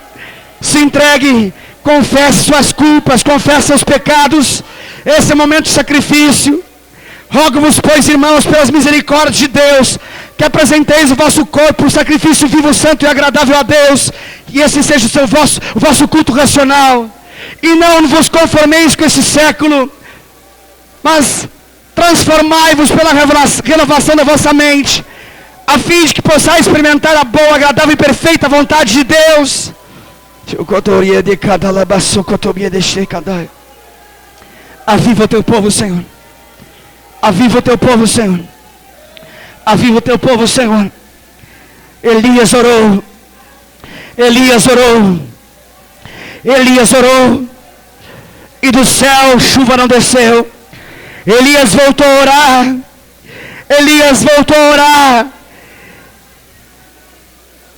Se entregue. Confesse suas culpas, confesse seus pecados. Esse é o momento de sacrifício. Rogo-vos, pois, irmãos, pelas misericórdias de Deus, que apresenteis o vosso corpo por sacrifício vivo, santo e agradável a Deus, e esse seja o vosso culto racional. E não vos conformeis com esse século, mas transformai-vos pela renovação da vossa mente, a fim de que possais experimentar a boa, agradável e perfeita vontade de Deus. Aviva o teu povo, Senhor. Aviva o teu povo, Senhor. Aviva o teu povo, Senhor. Elias orou. Elias orou. Elias orou. E do céu chuva não desceu. Elias voltou a orar. Elias voltou a orar.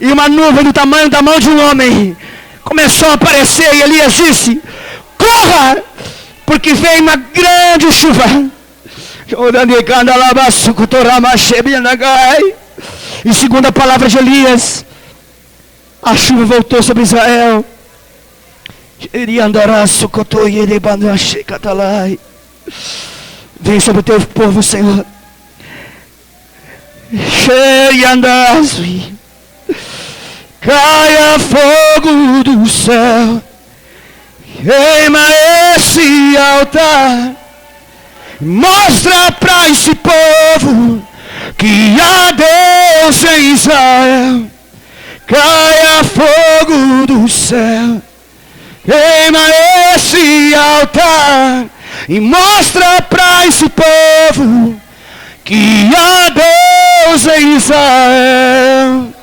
E uma nuvem do tamanho da mão de um homem começou a aparecer. E Elias disse: corra, porque vem uma grande chuva. E segundo a palavra de Elias, a chuva voltou sobre Israel. Vem sobre o teu povo, Senhor. Caia fogo do céu, queima esse altar. Mostra para esse povo que há Deus em Israel. Caia fogo do céu, queima esse altar e mostra para esse povo que há Deus em Israel.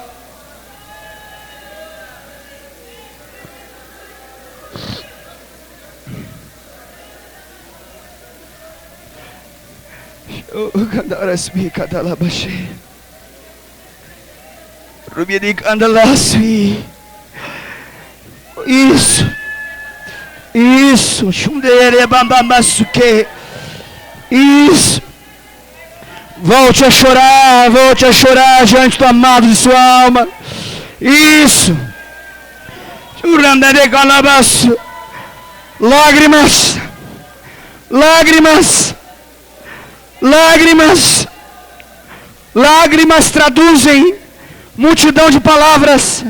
Isso. Isso. Isso. Volte a chorar diante do amado de sua alma. Isso. Lágrimas. Lágrimas. Lágrimas. Lágrimas traduzem multidão de palavras.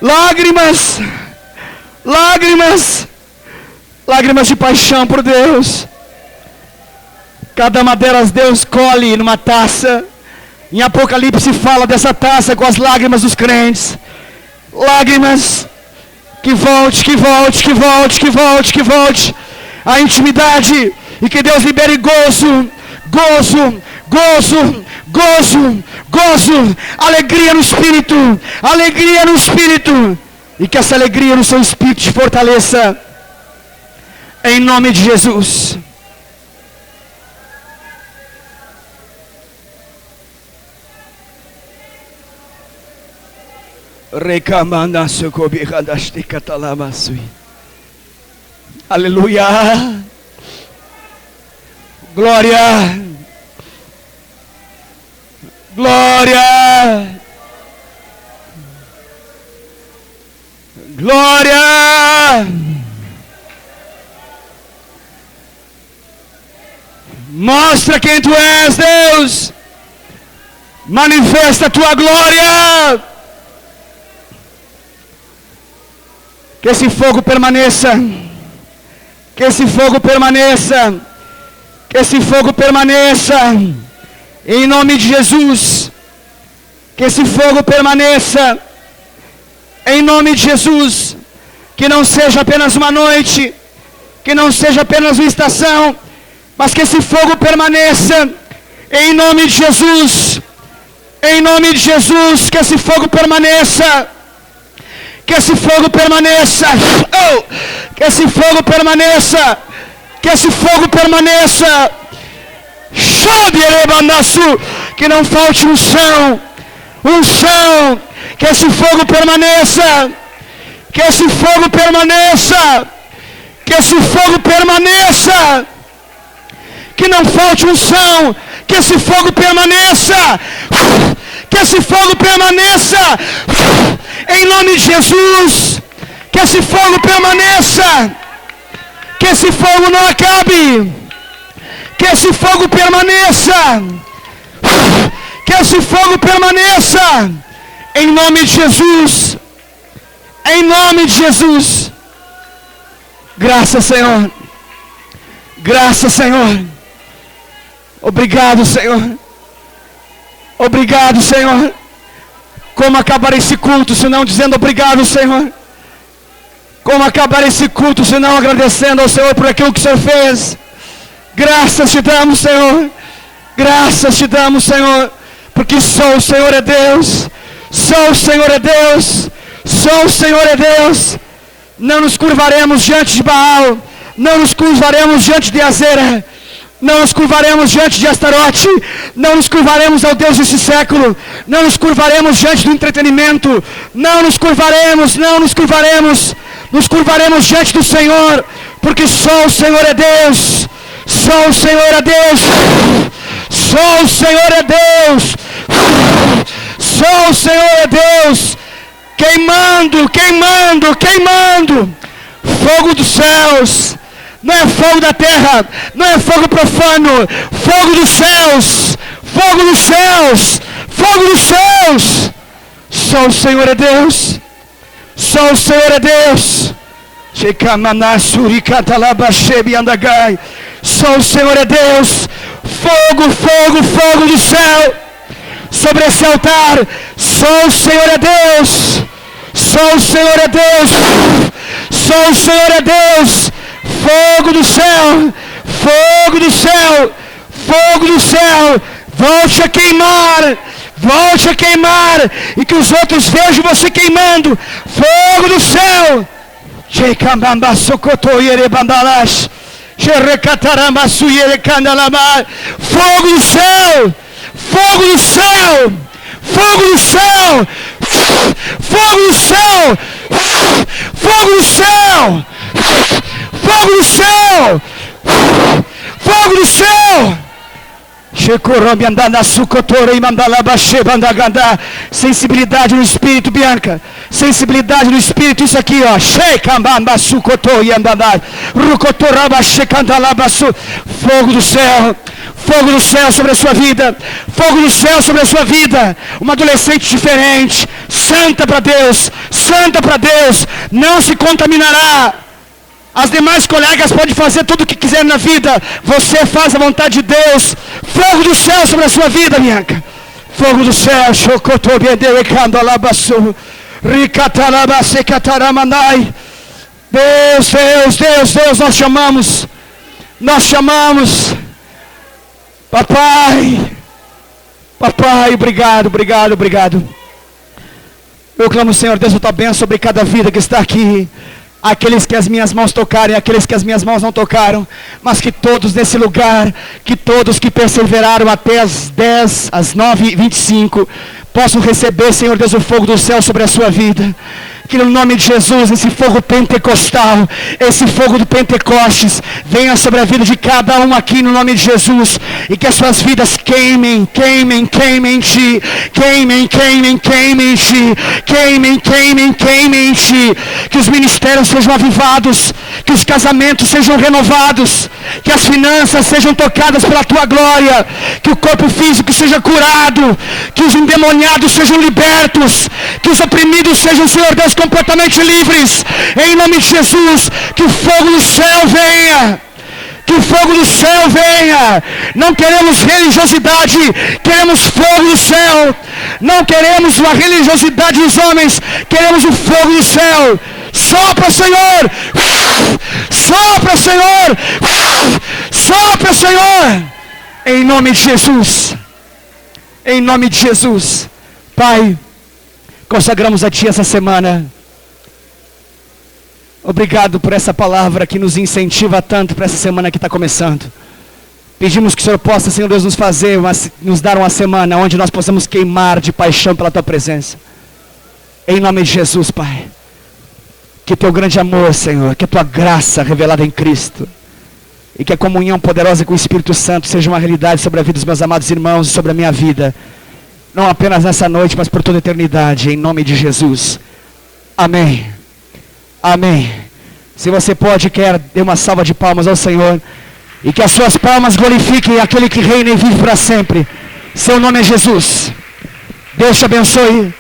Lágrimas. Lágrimas. Lágrimas de paixão por Deus. Cada uma delas Deus colhe numa taça. Em Apocalipse fala dessa taça com as lágrimas dos crentes. Lágrimas. Que volte, que volte, que volte, que volte, que volte a intimidade. E que Deus libere gozo, gozo, gozo, gozo, gozo, alegria no Espírito, alegria no Espírito. E que essa alegria no seu Espírito te fortaleça. Em nome de Jesus. Aleluia. Glória. Glória. Glória. Mostra quem tu és, Deus. Manifesta a tua glória. Que esse fogo permaneça. Que esse fogo permaneça. Que esse fogo permaneça. Em nome de Jesus. Que esse fogo permaneça. Em nome de Jesus. Que não seja apenas uma noite. Que não seja apenas uma estação. Mas que esse fogo permaneça. Em nome de Jesus. Em nome de Jesus. Que esse fogo permaneça. Que esse fogo permaneça. Oh! Que esse fogo permaneça. Que esse fogo permaneça. Que não falte unção. Unção. Que esse fogo permaneça. Que esse fogo permaneça. Que esse fogo permaneça. Que não falte unção. Que esse fogo permaneça. Que esse fogo permaneça. Em nome de Jesus. Que esse fogo permaneça. Que esse fogo não acabe. Que esse fogo permaneça. Que esse fogo permaneça. Em nome de Jesus. Em nome de Jesus. Graças, Senhor. Graças, Senhor. Obrigado, Senhor. Obrigado, Senhor. Como acabar esse culto se não dizendo obrigado, Senhor? Como acabar esse culto se não agradecendo ao Senhor por aquilo que o Senhor fez? Graças te damos, Senhor. Graças te damos, Senhor. Porque só o Senhor é Deus. Só o Senhor é Deus. Só o Senhor é Deus. Não nos curvaremos diante de Baal. Não nos curvaremos diante de Azera. Não nos curvaremos diante de Astarote. Não nos curvaremos ao Deus desse século. Não nos curvaremos diante do entretenimento. Não nos curvaremos, não nos curvaremos. Nos curvaremos diante do Senhor. Porque só o Senhor é Deus. Só o Senhor é Deus. Só o Senhor é Deus. Só o Senhor é Deus. Queimando, queimando, queimando. Fogo dos céus. Não é fogo da terra, não é fogo profano, fogo dos céus, fogo dos céus, fogo dos céus. Só o Senhor é Deus, só o Senhor é Deus. Só o Senhor é Deus. Fogo, fogo, fogo do céu, sobre esse altar. Só o Senhor é Deus. Só o Senhor é Deus. Só o Senhor é Deus. Fogo do céu. Fogo do céu. Fogo do céu. Volte a queimar. Volte a queimar. E que os outros vejam você queimando. Fogo do céu. Fogo do céu. Fogo do céu. Fogo do céu. Fogo do céu. Fogo do céu. Fogo do céu. Fogo do céu. Sensibilidade no espírito, Bianca. Sensibilidade no espírito, isso aqui, ó. Fogo do céu. Fogo do céu sobre a sua vida. Fogo do céu sobre a sua vida. Uma adolescente diferente. Santa para Deus. Santa para Deus. Não se contaminará. As demais colegas podem fazer tudo o que quiser na vida. Você faz a vontade de Deus. Fogo do céu sobre a sua vida, Bianca. Fogo do céu. Deus, Deus, Deus, Deus, nós chamamos. Nós chamamos. Papai. Papai, obrigado, obrigado, obrigado. Eu clamo, Senhor Deus, a tua bênção sobre cada vida que está aqui. Aqueles que as minhas mãos tocarem, aqueles que as minhas mãos não tocaram, mas que todos nesse lugar, que todos que perseveraram até as 10, às 9h25, possam receber, Senhor Deus, o fogo do céu sobre a sua vida. Que no nome de Jesus, esse fogo pentecostal, esse fogo do Pentecostes, venha sobre a vida de cada um aqui no nome de Jesus. E que as suas vidas queimem, queimem, queimem em ti. Queimem, queimem, queimem em ti. Queimem, queimem, queimem em ti. Que os ministérios sejam avivados. Que os casamentos sejam renovados. Que as finanças sejam tocadas pela tua glória. Que o corpo físico seja curado. Que os endemoniados sejam libertos. Que os oprimidos sejam, Senhor Deus, completamente livres, em nome de Jesus. Que o fogo do céu venha, que o fogo do céu venha. Não queremos religiosidade, queremos fogo do céu. Não queremos a religiosidade dos homens, queremos o fogo do céu. Sopra, Senhor, sopra, Senhor, sopra, Senhor, em nome de Jesus, em nome de Jesus. Pai, consagramos a Ti essa semana. Obrigado por essa palavra que nos incentiva tanto para essa semana que está começando. Pedimos que o Senhor possa, Senhor Deus, nos dar uma semana onde nós possamos queimar de paixão pela Tua presença. Em nome de Jesus, Pai. Que Teu grande amor, Senhor, que a Tua graça revelada em Cristo, e que a comunhão poderosa com o Espírito Santo seja uma realidade sobre a vida dos meus amados irmãos e sobre a minha vida. Não apenas nessa noite, mas por toda a eternidade, em nome de Jesus. Amém. Amém. Se você pode, dê uma salva de palmas ao Senhor. E que as suas palmas glorifiquem aquele que reina e vive para sempre. Seu nome é Jesus. Deus te abençoe.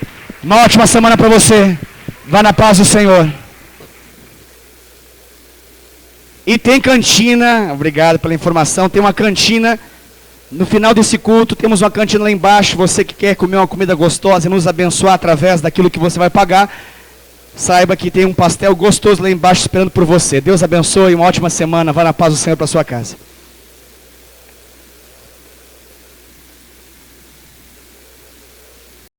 Uma ótima semana para você. Vá na paz do Senhor. E tem cantina. Obrigado pela informação. Tem uma cantina. No final desse culto, temos uma cantina lá embaixo. Você que quer comer uma comida gostosa e nos abençoar através daquilo que você vai pagar, saiba que tem um pastel gostoso lá embaixo esperando por você. Deus abençoe, uma ótima semana. Vá na paz do Senhor para sua casa.